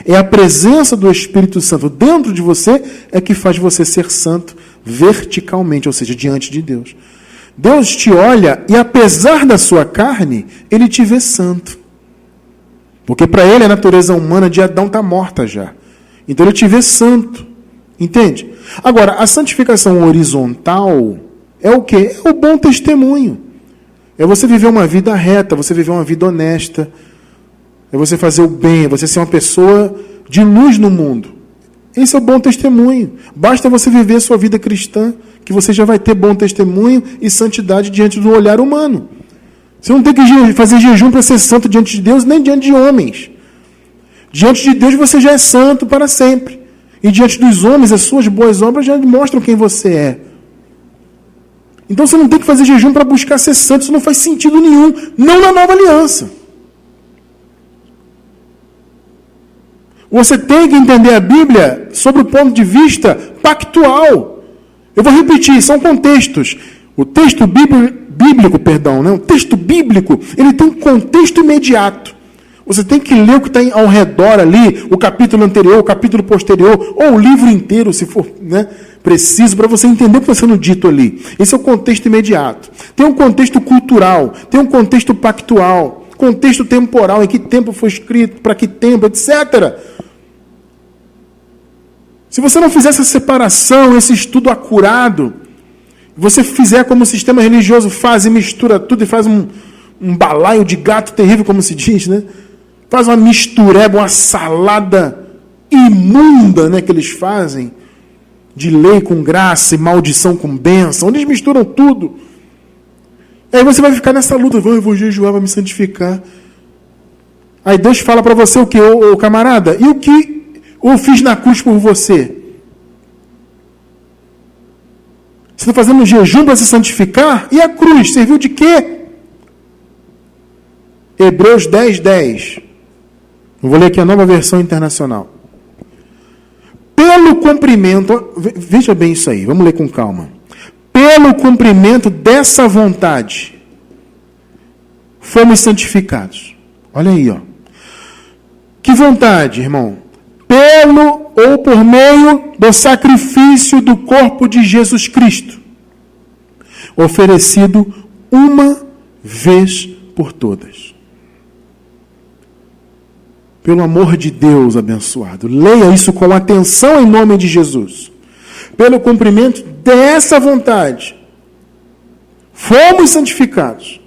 É a presença do Espírito Santo dentro de você é que faz você ser santo verticalmente, ou seja, diante de Deus. Deus te olha e, apesar da sua carne, Ele te vê santo. Porque para Ele a natureza humana de Adão está morta já. Então Ele te vê santo. Entende? Agora, a santificação horizontal é o quê? É o bom testemunho. É você viver uma vida reta, você viver uma vida honesta. É você fazer o bem, é você ser uma pessoa de luz no mundo. Esse é o bom testemunho. Basta você viver a sua vida cristã, que você já vai ter bom testemunho e santidade diante do olhar humano. Você não tem que fazer jejum para ser santo diante de Deus, nem diante de homens. Diante de Deus você já é santo para sempre. E diante dos homens, as suas boas obras já mostram quem você é. Então você não tem que fazer jejum para buscar ser santo, isso não faz sentido nenhum. Não na nova aliança. Você tem que entender a Bíblia sobre o ponto de vista pactual. Eu vou repetir, são contextos. O texto bíblico, o texto bíblico, ele tem um contexto imediato. Você tem que ler o que está ao redor ali, o capítulo anterior, o capítulo posterior, ou o livro inteiro, se for, né, preciso, para você entender o que está sendo dito ali. Esse é o contexto imediato. Tem um contexto cultural, tem um contexto pactual, contexto temporal, em que tempo foi escrito, para que tempo, etc. Se você não fizer essa separação, esse estudo acurado, você fizer como o sistema religioso faz e mistura tudo e faz um balaio de gato terrível, como se diz, né? Faz uma mistureba, uma salada imunda, né, que eles fazem, de lei com graça e maldição com bênção. Eles misturam tudo. Aí você vai ficar nessa luta. Eu vou jejuar, vai me santificar. Aí Deus fala para você o quê, ô camarada? E o que eu fiz na cruz por você? Você está fazendo um jejum para se santificar? E a cruz serviu de quê? Hebreus 10:10. Eu vou ler aqui a Nova Versão Internacional. Pelo cumprimento, veja bem isso aí, vamos ler com calma. Pelo cumprimento dessa vontade, fomos santificados. Olha aí, ó. Que vontade, irmão? Pelo ou por meio do sacrifício do corpo de Jesus Cristo, oferecido uma vez por todas. Pelo amor de Deus abençoado, leia isso com atenção em nome de Jesus. Pelo cumprimento dessa vontade, fomos santificados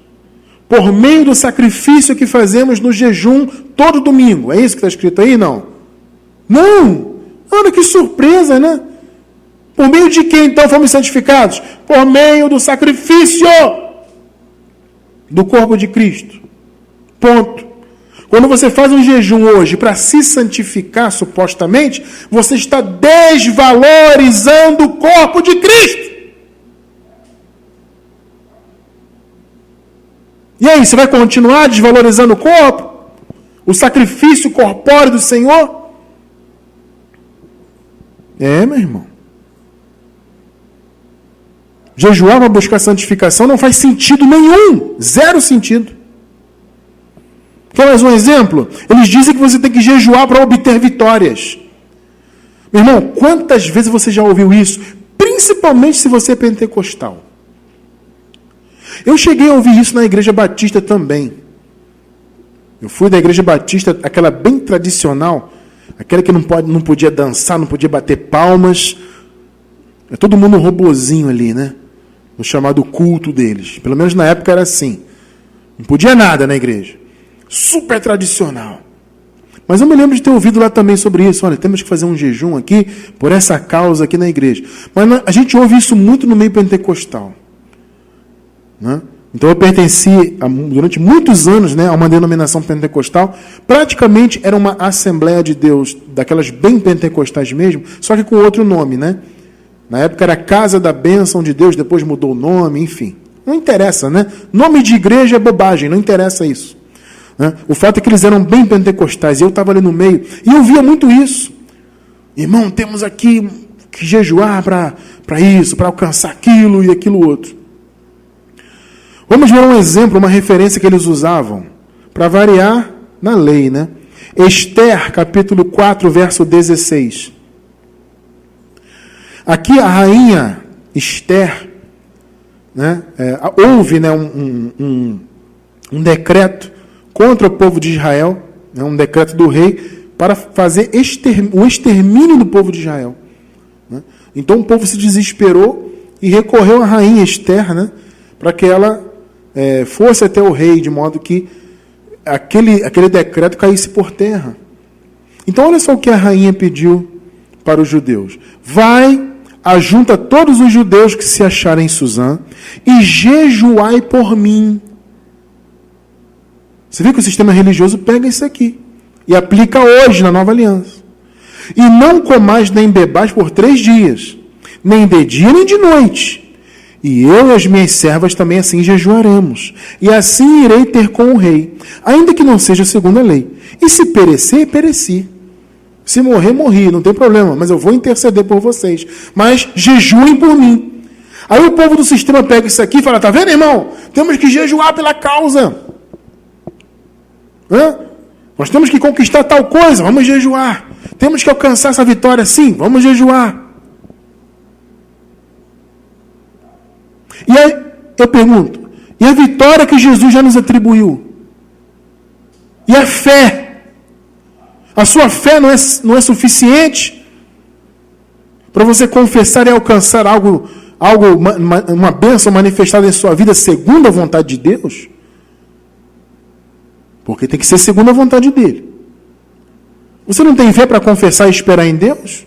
por meio do sacrifício que fazemos no jejum todo domingo. É isso que está escrito aí? Não. Não! Olha que surpresa, né? Por meio de quem então fomos santificados? Por meio do sacrifício do corpo de Cristo. Ponto. Quando você faz um jejum hoje para se santificar, supostamente, você está desvalorizando o corpo de Cristo. E aí, você vai continuar desvalorizando o corpo? O sacrifício corpóreo do Senhor? Meu irmão. Jejuar para buscar santificação não faz sentido nenhum. Zero sentido. Quer mais um exemplo? Eles dizem que você tem que jejuar para obter vitórias. Meu irmão, quantas vezes você já ouviu isso? Principalmente se você é pentecostal. Eu cheguei a ouvir isso na Igreja Batista também. Eu fui da Igreja Batista, aquela bem tradicional, aquela que não podia dançar, não podia bater palmas. É todo mundo um robozinho ali, né? No chamado culto deles. Pelo menos na época era assim. Não podia nada na igreja. Super tradicional. Mas eu me lembro de ter ouvido lá também sobre isso. Olha, temos que fazer um jejum aqui por essa causa aqui na igreja. Mas a gente ouve isso muito no meio pentecostal. Né? Então eu pertenci durante muitos anos, né, a uma denominação pentecostal. Praticamente era uma Assembleia de Deus, daquelas bem pentecostais mesmo, só que com outro nome, né? Na época era Casa da Bênção de Deus, depois mudou o nome, enfim. Não interessa, né? Nome de igreja é bobagem, não interessa isso. Né? O fato é que eles eram bem pentecostais, e eu estava ali no meio, e eu via muito isso. Irmão, temos aqui que jejuar para isso, para alcançar aquilo e aquilo outro. Vamos ver um exemplo, uma referência que eles usavam, para variar na lei, né? Esther, capítulo 4, verso 16. Aqui a rainha Esther, né, houve, né, um decreto contra o povo de Israel, né, um decreto do rei para fazer o extermínio do povo de Israel. Né? Então o povo se desesperou e recorreu à rainha Esther, né, para que ela fosse até o rei, de modo que aquele decreto caísse por terra. Então olha só o que a rainha pediu para os judeus. Vai, ajunta todos os judeus que se acharem em Suzã e jejuai por mim. Você vê que o sistema religioso pega isso aqui e aplica hoje na nova aliança. E não comais nem bebais por 3 dias, nem de dia nem de noite. E eu e as minhas servas também assim jejuaremos. E assim irei ter com o rei, ainda que não seja segundo a lei. E se perecer, pereci. Se morrer, morri, não tem problema, mas eu vou interceder por vocês. Mas jejuem por mim. Aí o povo do sistema pega isso aqui e fala, tá vendo, irmão? Temos que jejuar pela causa. Nós temos que conquistar tal coisa, vamos jejuar. Temos que alcançar essa vitória, sim, vamos jejuar. E aí, eu pergunto, e a vitória que Jesus já nos atribuiu? E a fé? A sua fé não é suficiente para você confessar e alcançar algo, uma bênção manifestada em sua vida segundo a vontade de Deus? Porque tem que ser segundo a vontade dele. Você não tem fé para confessar e esperar em Deus?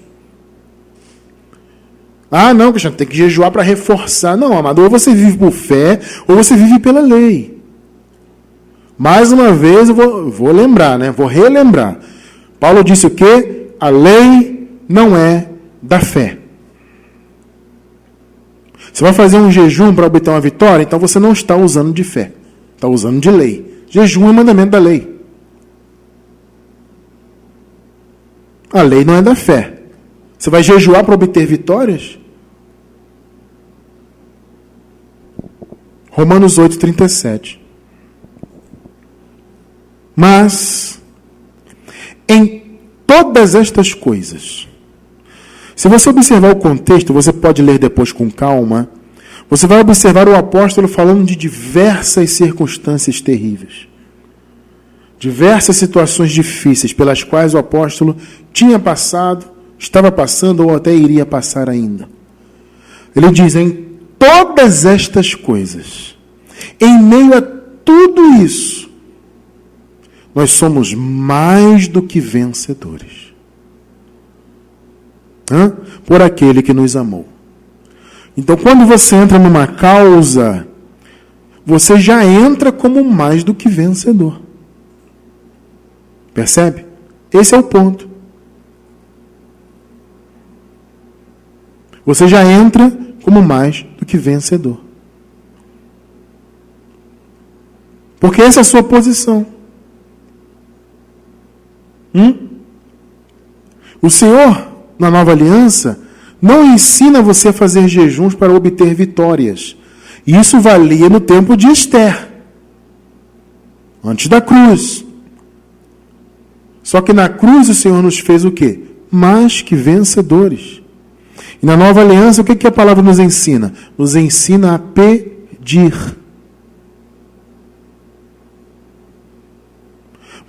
Ah, não, Cristiano, tem que jejuar para reforçar. Não, amado, ou você vive por fé, ou você vive pela lei. Mais uma vez, eu vou lembrar, né? Vou relembrar. Paulo disse o quê? A lei não é da fé. Você vai fazer um jejum para obter uma vitória, então você não está usando de fé. Está usando de lei. Jejum é mandamento da lei. A lei não é da fé. Você vai jejuar para obter vitórias? Romanos 8:37. Mas, em todas estas coisas, se você observar o contexto, você pode ler depois com calma, você vai observar o apóstolo falando de diversas circunstâncias terríveis. Diversas situações difíceis pelas quais o apóstolo tinha passado, estava passando ou até iria passar ainda. Ele diz, em todas estas coisas, em meio a tudo isso, nós somos mais do que vencedores. Por aquele que nos amou. Então, quando você entra numa causa, você já entra como mais do que vencedor. Percebe? Esse é o ponto. Você já entra como mais do que vencedor. Porque essa é a sua posição. O Senhor, na nova aliança, não ensina você a fazer jejuns para obter vitórias. Isso valia no tempo de Esther, antes da cruz. Só que na cruz o Senhor nos fez o quê? Mais que vencedores. E na nova aliança, o que a palavra nos ensina? Nos ensina a pedir.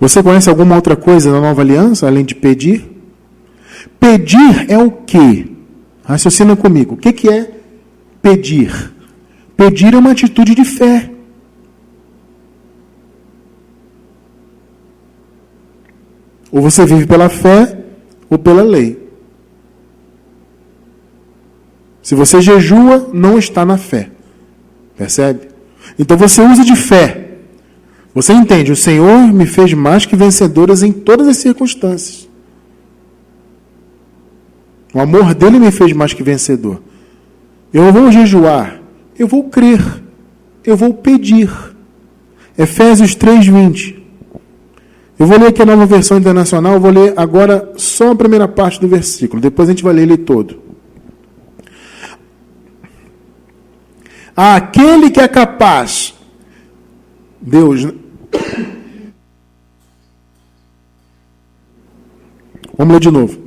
Você conhece alguma outra coisa na nova aliança, além de pedir? Pedir é o quê? Raciocina comigo. O que é pedir? Pedir é uma atitude de fé. Ou você vive pela fé, ou pela lei. Se você jejua, não está na fé. Percebe? Então você usa de fé. Você entende, o Senhor me fez mais que vencedores em todas as circunstâncias. O amor dele me fez mais que vencedor. Eu vou jejuar, eu vou crer, eu vou pedir. Efésios 3:20. Eu vou ler aqui a nova versão internacional, eu vou ler agora só a primeira parte do versículo, depois a gente vai ler ele todo. Aquele que é capaz, Deus, vamos ler de novo.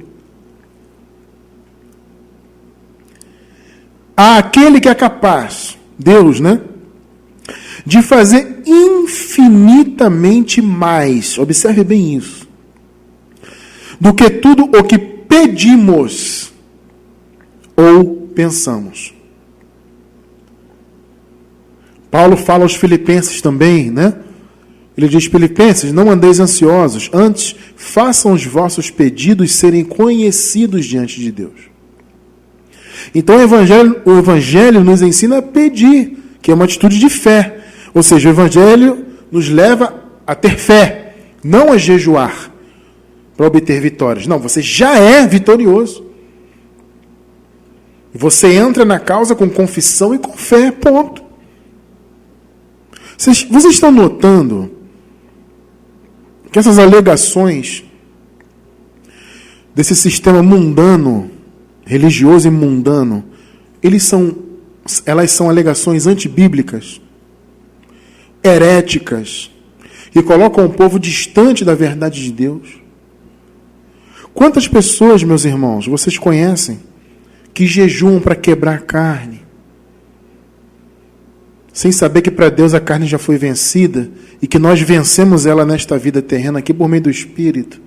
Aquele que é capaz, Deus, né? De fazer infinitamente mais, observe bem isso, do que tudo o que pedimos ou pensamos. Paulo fala aos filipenses também, né? Ele diz, Filipenses, não andeis ansiosos, antes façam os vossos pedidos serem conhecidos diante de Deus. Então o Evangelho nos ensina a pedir, que é uma atitude de fé. Ou seja, o Evangelho nos leva a ter fé, não a jejuar para obter vitórias. Não, você já é vitorioso. Você entra na causa com confissão e com fé, ponto. Vocês estão notando que essas alegações desse sistema mundano, religioso e mundano, elas são alegações antibíblicas, heréticas, e colocam o povo distante da verdade de Deus. Quantas pessoas, meus irmãos, vocês conhecem, que jejuam para quebrar a carne, sem saber que para Deus a carne já foi vencida e que nós vencemos ela nesta vida terrena aqui por meio do Espírito?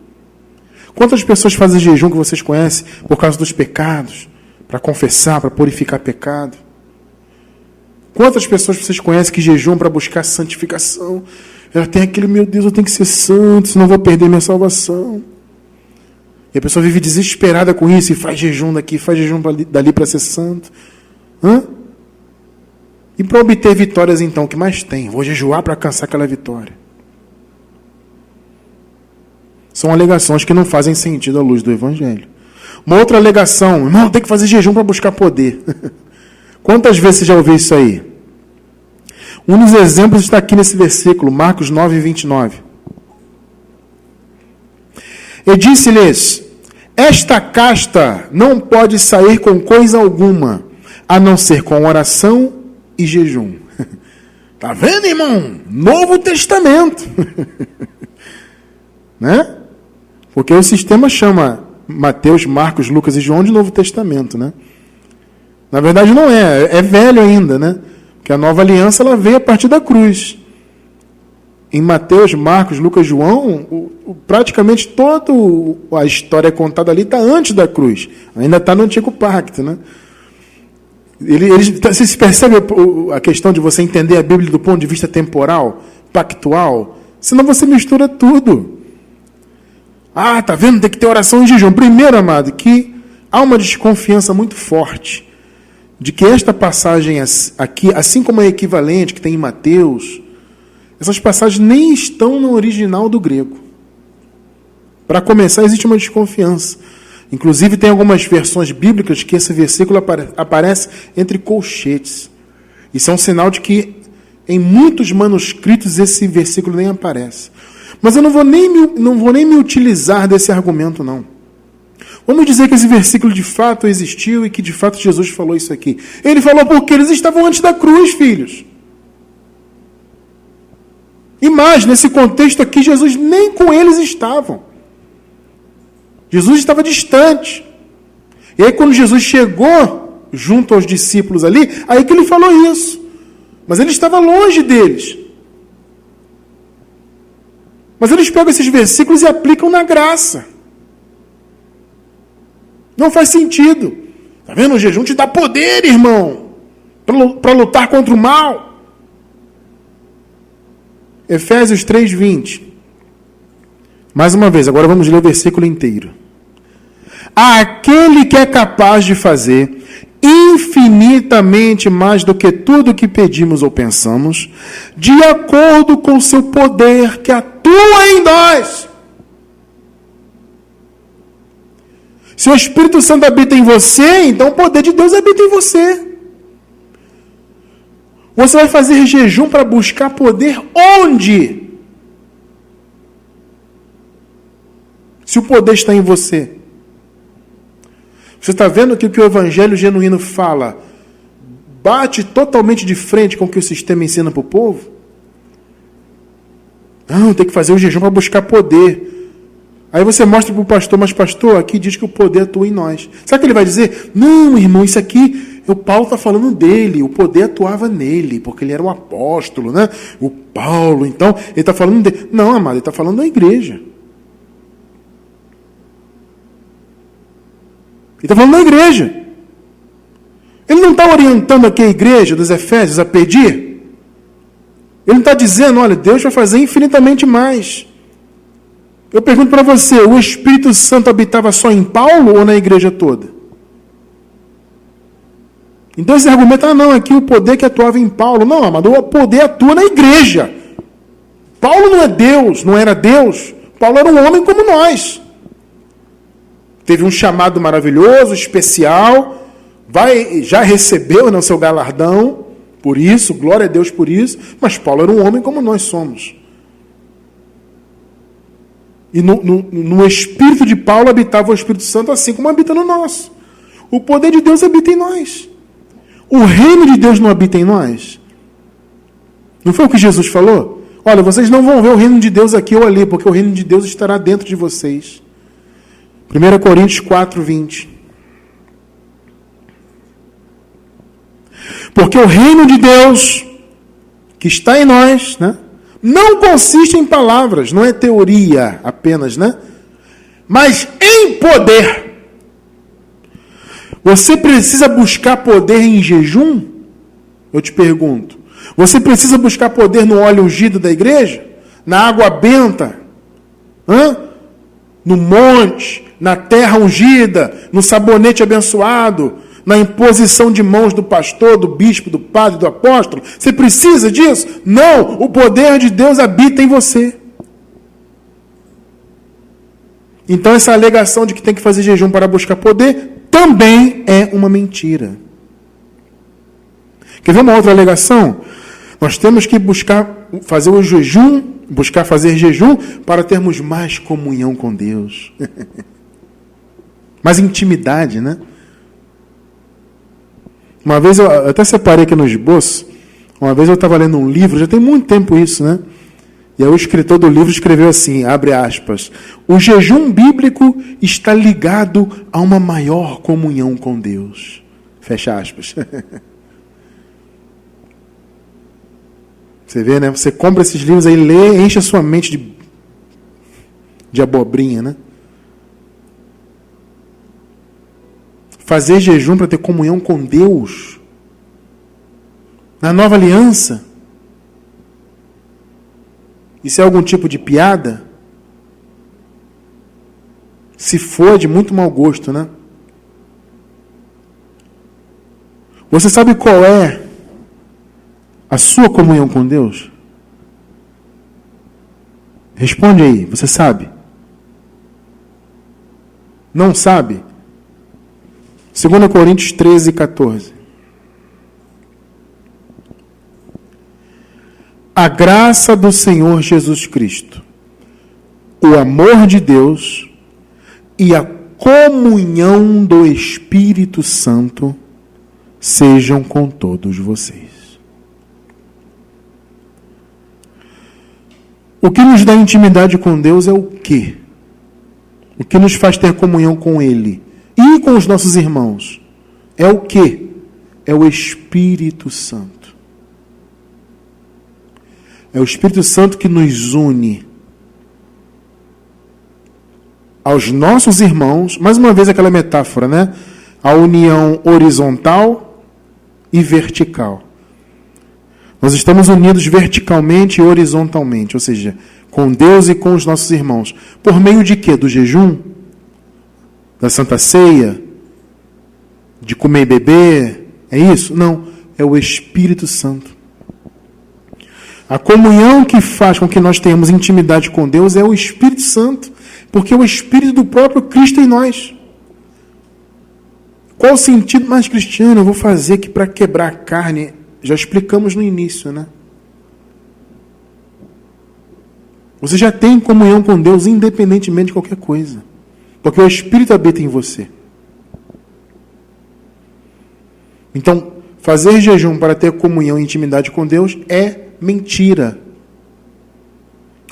Quantas pessoas fazem jejum que vocês conhecem por causa dos pecados, para confessar, para purificar pecado? Quantas pessoas vocês conhecem que jejuam para buscar santificação? Ela tem aquele, meu Deus, eu tenho que ser santo, senão vou perder minha salvação. E a pessoa vive desesperada com isso e faz jejum daqui, faz jejum dali para ser santo. E para obter vitórias, então, o que mais tem? Vou jejuar para alcançar aquela vitória. São alegações que não fazem sentido à luz do Evangelho. Uma outra alegação, irmão, tem que fazer jejum para buscar poder. Quantas vezes você já ouviu isso aí? Um dos exemplos está aqui nesse versículo, Marcos 9, 29. E disse-lhes: esta casta não pode sair com coisa alguma, a não ser com oração e jejum. Tá vendo, irmão? Novo Testamento. Né? Porque o sistema chama Mateus, Marcos, Lucas e João de Novo Testamento, né? Na verdade não é velho ainda, né? Porque a nova aliança ela veio a partir da cruz. Em Mateus, Marcos, Lucas, João, praticamente toda a história contada ali está antes da cruz. Ainda está no Antigo Pacto, né? Você se percebe a questão de você entender a Bíblia do ponto de vista temporal, pactual? Senão você mistura tudo. Tá vendo? Tem que ter oração e jejum. Primeiro, amado, que há uma desconfiança muito forte de que esta passagem aqui, assim como a equivalente que tem em Mateus, essas passagens nem estão no original do grego. Para começar, existe uma desconfiança. Inclusive, tem algumas versões bíblicas que esse versículo aparece entre colchetes. Isso é um sinal de que em muitos manuscritos esse versículo nem aparece. Mas eu não vou nem me utilizar desse argumento, não. Vamos dizer que esse versículo de fato existiu e que de fato Jesus falou isso aqui. Ele falou porque eles estavam antes da cruz, filhos. E mais, nesse contexto aqui, Jesus nem com eles estavam. Jesus estava distante. E aí quando Jesus chegou junto aos discípulos ali, aí que ele falou isso. Mas ele estava longe deles. Mas eles pegam esses versículos e aplicam na graça. Não faz sentido. Está vendo? O jejum te dá poder, irmão, para lutar contra o mal. Efésios 3:20. Mais uma vez, agora vamos ler o versículo inteiro. Aquele que é capaz de fazer infinitamente mais do que tudo que pedimos ou pensamos, de acordo com o seu poder que atua em nós. Se o Espírito Santo habita em você, então o poder de Deus habita em você. Você vai fazer jejum para buscar poder onde? Se o poder está em você. Você está vendo que o que o Evangelho genuíno fala bate totalmente de frente com o que o sistema ensina para o povo? Não, tem que fazer o jejum para buscar poder. Aí você mostra para o pastor, mas pastor, aqui diz que o poder atua em nós. Sabe o que ele vai dizer? Não, irmão, isso aqui, o Paulo está falando dele, o poder atuava nele, porque ele era um apóstolo, né? O Paulo, então, ele está falando dele. Não, amado, ele está falando da igreja. Ele está falando da igreja. Ele não está orientando aqui a igreja dos Efésios a pedir. Ele não está dizendo, olha, Deus vai fazer infinitamente mais. Eu pergunto para você, o Espírito Santo habitava só em Paulo ou na igreja toda? Então esse argumento, não, aqui o poder que atuava em Paulo. Não, amado, o poder atua na igreja. Paulo não é Deus, não era Deus. Paulo era um homem como nós. Teve um chamado maravilhoso, especial, já recebeu o seu galardão, por isso, glória a Deus por isso, mas Paulo era um homem como nós somos. E no espírito de Paulo habitava o Espírito Santo assim como habita no nosso. O poder de Deus habita em nós. O reino de Deus não habita em nós? Não foi o que Jesus falou? Olha, vocês não vão ver o reino de Deus aqui ou ali, porque o reino de Deus estará dentro de vocês. 1 Coríntios 4, 20. Porque o reino de Deus que está em nós, né, não consiste em palavras, não é teoria apenas, né? Mas em poder. Você precisa buscar poder em jejum? Eu te pergunto. Você precisa buscar poder no óleo ungido da igreja? Na água benta? No monte? Na terra ungida? No sabonete abençoado? Na imposição de mãos do pastor, do bispo, do padre, do apóstolo? Você precisa disso? Não! O poder de Deus habita em você. Então essa alegação de que tem que fazer jejum para buscar poder também é uma mentira. Quer ver uma outra alegação? Nós temos que buscar fazer o jejum, buscar fazer jejum para termos mais comunhão com Deus. Mais intimidade, né? Uma vez, eu até separei aqui no esboço, uma vez eu estava lendo um livro, já tem muito tempo isso, né? E aí o escritor do livro escreveu assim, abre aspas, o jejum bíblico está ligado a uma maior comunhão com Deus. Fecha aspas. Você vê, né? Você compra esses livros aí, lê, enche a sua mente de abobrinha, né? Fazer jejum para ter comunhão com Deus. Na nova aliança. Isso é algum tipo de piada? Se for, é de muito mau gosto, né? Você sabe qual é a sua comunhão com Deus? Responde aí, você sabe? Não sabe? 2 Coríntios 13, 14. A graça do Senhor Jesus Cristo, o amor de Deus e a comunhão do Espírito Santo sejam com todos vocês. O que nos dá intimidade com Deus é o quê? O que nos faz ter comunhão com Ele e com os nossos irmãos é o quê? É o Espírito Santo. É o Espírito Santo que nos une aos nossos irmãos, mais uma vez aquela metáfora, né? A união horizontal e vertical. Nós estamos unidos verticalmente e horizontalmente, ou seja, com Deus e com os nossos irmãos. Por meio de quê? Do jejum? Da Santa Ceia? De comer e beber? É isso? Não. É o Espírito Santo. A comunhão que faz com que nós tenhamos intimidade com Deus é o Espírito Santo, porque é o Espírito do próprio Cristo em nós. Qual o sentido mais cristiano? Eu vou fazer aqui para quebrar a carne. Já explicamos no início, né? Você já tem comunhão com Deus independentemente de qualquer coisa, porque o Espírito habita em você. Então, fazer jejum para ter comunhão e intimidade com Deus é mentira.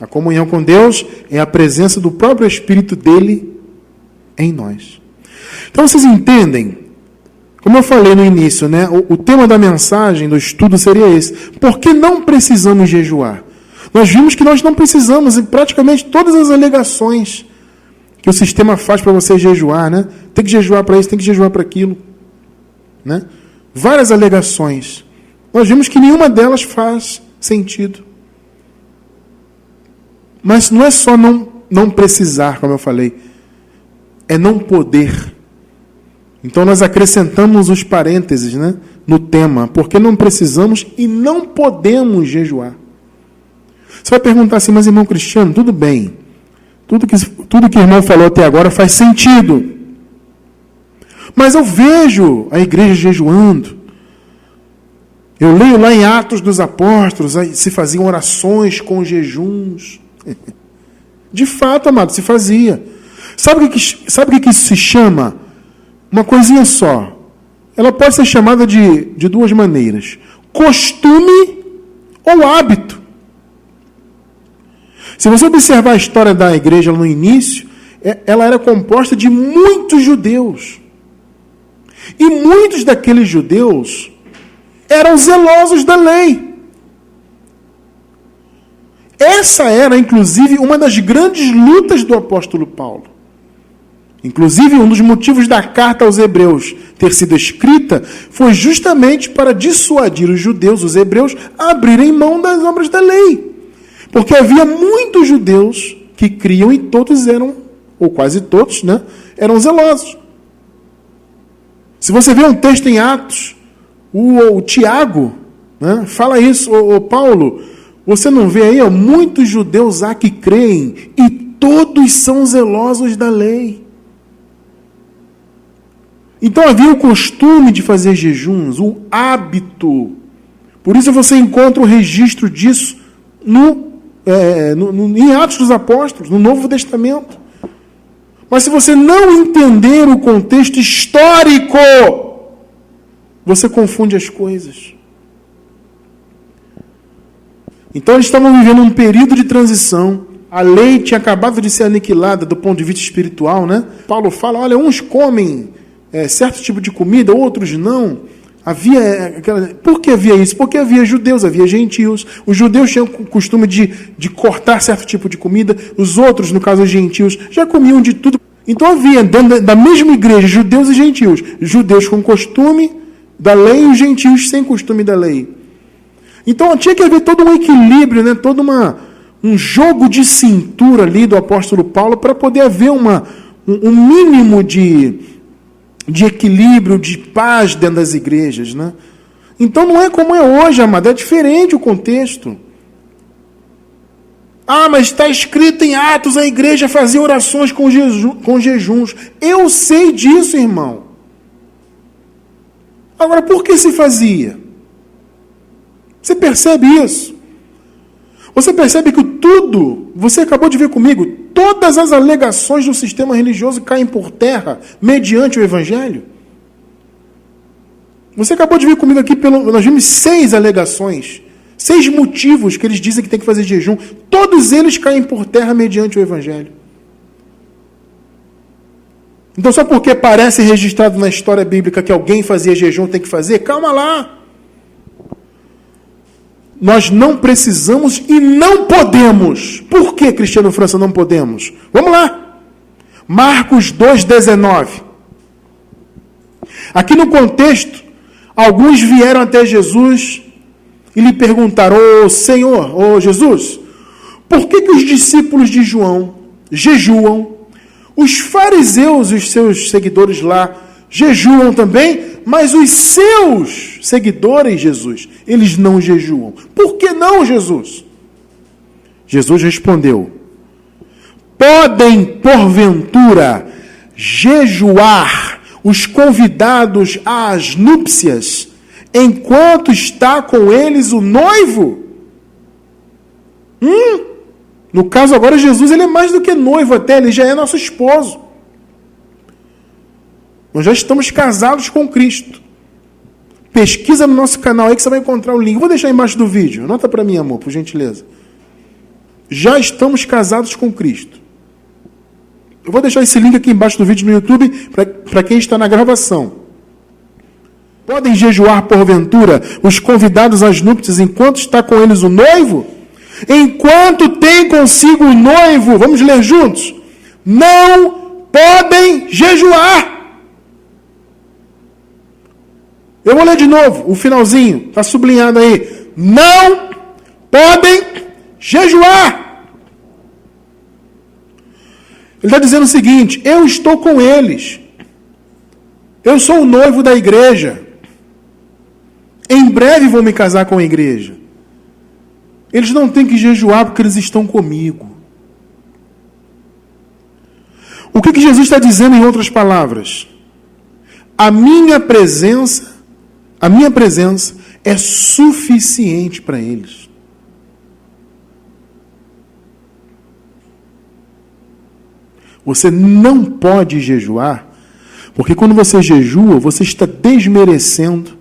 A comunhão com Deus é a presença do próprio Espírito dele em nós. Então vocês entendem, como eu falei no início, né? O tema da mensagem, do estudo seria esse. Por que não precisamos jejuar? Nós vimos que nós não precisamos, em praticamente todas as alegações que o sistema faz para você jejuar, né? Tem que jejuar para isso, tem que jejuar para aquilo, né? Várias alegações. Nós vimos que nenhuma delas faz sentido. Mas não é só não precisar, como eu falei, é não poder. Então nós acrescentamos os parênteses, né, no tema, porque não precisamos e não podemos jejuar. Você vai perguntar assim, mas irmão Cristiano, tudo bem, tudo que o irmão falou até agora faz sentido, mas eu vejo a igreja jejuando. Eu leio lá em Atos dos Apóstolos, se faziam orações com jejuns. De fato, amado, se fazia. Sabe o que isso se chama? Uma coisinha só. Ela pode ser chamada de duas maneiras: costume ou hábito. Se você observar a história da igreja no início, ela era composta de muitos judeus. E muitos daqueles judeus eram zelosos da lei. Essa era, inclusive, uma das grandes lutas do apóstolo Paulo. Inclusive, um dos motivos da carta aos Hebreus ter sido escrita foi justamente para dissuadir os judeus, os hebreus, a abrirem mão das obras da lei. Porque havia muitos judeus que criam e todos eram, ou quase todos, né, eram zelosos. Se você vê um texto em Atos, o Tiago, né, fala isso, o Paulo, você não vê aí, muitos judeus há que creem e todos são zelosos da lei. Então havia o costume de fazer jejuns, o hábito. Por isso você encontra o registro disso em Atos dos Apóstolos, no Novo Testamento. Mas se você não entender o contexto histórico, você confunde as coisas. Então eles estavam vivendo um período de transição. A lei tinha acabado de ser aniquilada do ponto de vista espiritual, né? Paulo fala, olha, uns comem certo tipo de comida, outros não. Por que havia isso? Porque havia judeus, havia gentios. Os judeus tinham o costume de cortar certo tipo de comida. Os outros, no caso os gentios, já comiam de tudo. Então havia, dentro da mesma igreja, judeus e gentios. Judeus com costume da lei e os gentios sem costume da lei. Então tinha que haver todo um equilíbrio, né? Todo um jogo de cintura ali do apóstolo Paulo para poder haver um mínimo de equilíbrio, de paz dentro das igrejas, né? Então não é como é hoje, amado, é diferente o contexto. Mas está escrito em Atos, a igreja fazia orações com jejuns. Eu sei disso, irmão. Agora, por que se fazia? Você percebe isso? Você percebe que você acabou de ver comigo, todas as alegações do sistema religioso caem por terra mediante o Evangelho? Você acabou de ver comigo aqui, nós vimos 6 alegações, 6 motivos que eles dizem que tem que fazer jejum. Todos eles caem por terra mediante o Evangelho. Então só porque parece registrado na história bíblica que alguém fazia jejum tem que fazer, calma lá. Nós não precisamos e não podemos. Por que, Cristiano França, não podemos? Vamos lá. Marcos 2,19. Aqui no contexto, alguns vieram até Jesus e lhe perguntaram, Senhor, Jesus, por que os discípulos de João jejuam? Os fariseus e os seus seguidores lá jejuam também, mas os seus seguidores, Jesus, eles não jejuam. Por que não, Jesus? Jesus respondeu, podem, porventura, jejuar os convidados às núpcias, enquanto está com eles o noivo? No caso agora, Jesus ele é mais do que noivo até, ele já é nosso esposo. Nós já estamos casados com Cristo. Pesquisa no nosso canal aí que você vai encontrar o link. Eu vou deixar embaixo do vídeo. Anota para mim, amor, por gentileza. Já estamos casados com Cristo. Eu vou deixar esse link aqui embaixo do vídeo no YouTube para quem está na gravação. Podem jejuar, porventura, os convidados às núpcias enquanto está com eles o noivo? Enquanto tem consigo o noivo, vamos ler juntos? Não podem jejuar. Eu vou ler de novo, o finalzinho, está sublinhado aí. Não podem jejuar. Ele está dizendo o seguinte, eu estou com eles. Eu sou o noivo da igreja. Em breve vou me casar com a igreja. Eles não têm que jejuar porque eles estão comigo. O que Jesus está dizendo em outras palavras? A minha presença é suficiente para eles. Você não pode jejuar, porque quando você jejua, você está desmerecendo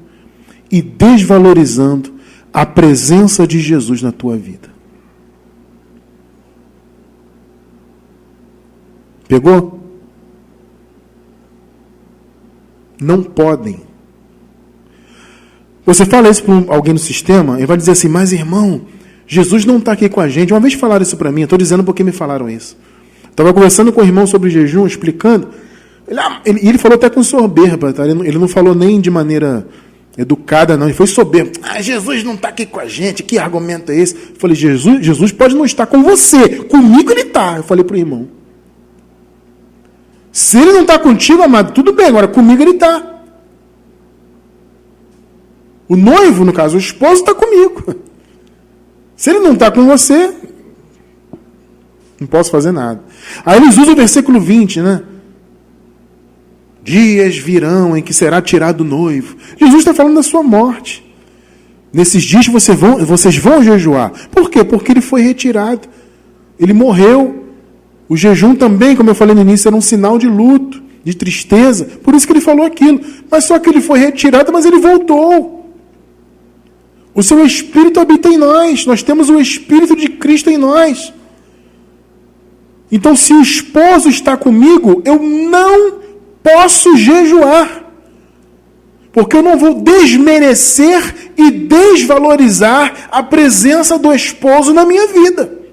e desvalorizando a presença de Jesus na tua vida. Pegou? Não podem. Você fala isso para alguém no sistema, ele vai dizer assim, mas irmão, Jesus não está aqui com a gente. Uma vez falaram isso para mim, eu estou dizendo porque me falaram isso. Estava conversando com o irmão sobre jejum, explicando. Ele falou até com soberba, tá? Ele não falou nem de maneira educada, não. Ele foi soberbo. Jesus não está aqui com a gente, que argumento é esse? Eu falei, Jesus pode não estar com você, comigo ele está. Eu falei para o irmão. Se ele não está contigo, amado, tudo bem, agora comigo ele está. O noivo, no caso, o esposo, está comigo. Se ele não está com você, não posso fazer nada. Aí eles usam o versículo 20, né? Dias virão em que será tirado o noivo. Jesus está falando da sua morte. Nesses dias vocês vão jejuar. Por quê? Porque ele foi retirado. Ele morreu. O jejum também, como eu falei no início, era um sinal de luto, de tristeza. Por isso que ele falou aquilo. Mas só que ele foi retirado, mas ele voltou. O seu Espírito habita em nós. Nós temos o Espírito de Cristo em nós. Então, se o esposo está comigo, eu não posso jejuar. Porque eu não vou desmerecer e desvalorizar a presença do esposo na minha vida.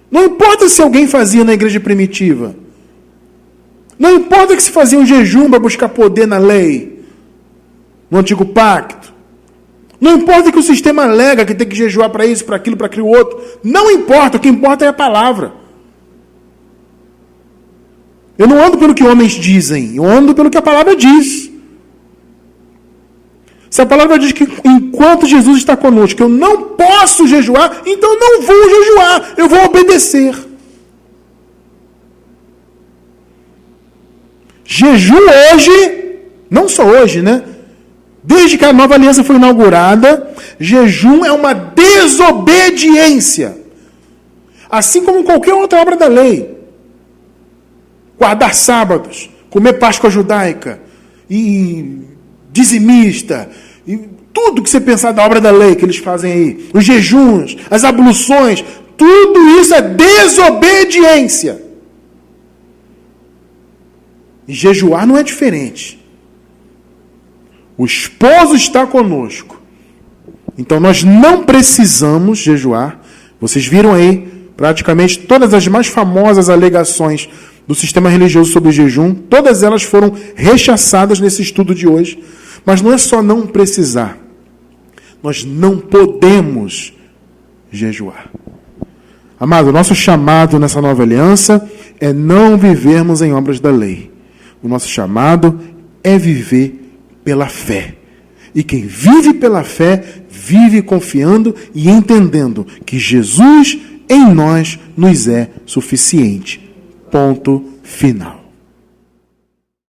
Não importa se alguém fazia na igreja primitiva. Não importa que se fazia um jejum para buscar poder na lei, no antigo pacto. Não importa que o sistema alega que tem que jejuar para isso, para aquilo outro. Não importa, o que importa é a palavra. Eu não ando pelo que homens dizem, eu ando pelo que a palavra diz. Se a palavra diz que enquanto Jesus está conosco, eu não posso jejuar, então eu não vou jejuar, eu vou obedecer. Jejum hoje, não só hoje, né? Desde que a nova aliança foi inaugurada, jejum é uma desobediência. Assim como qualquer outra obra da lei. Guardar sábados, comer Páscoa judaica, e dizimista, e tudo que você pensar da obra da lei que eles fazem aí, os jejuns, as abluções, tudo isso é desobediência. E jejuar não é diferente. O esposo está conosco. Então nós não precisamos jejuar. Vocês viram aí praticamente todas as mais famosas alegações do sistema religioso sobre o jejum, todas elas foram rechaçadas nesse estudo de hoje. Mas não é só não precisar. Nós não podemos jejuar. Amado, o nosso chamado nessa nova aliança é não vivermos em obras da lei. O nosso chamado é viver pela fé. E quem vive pela fé, vive confiando e entendendo que Jesus em nós nos é suficiente. Ponto final.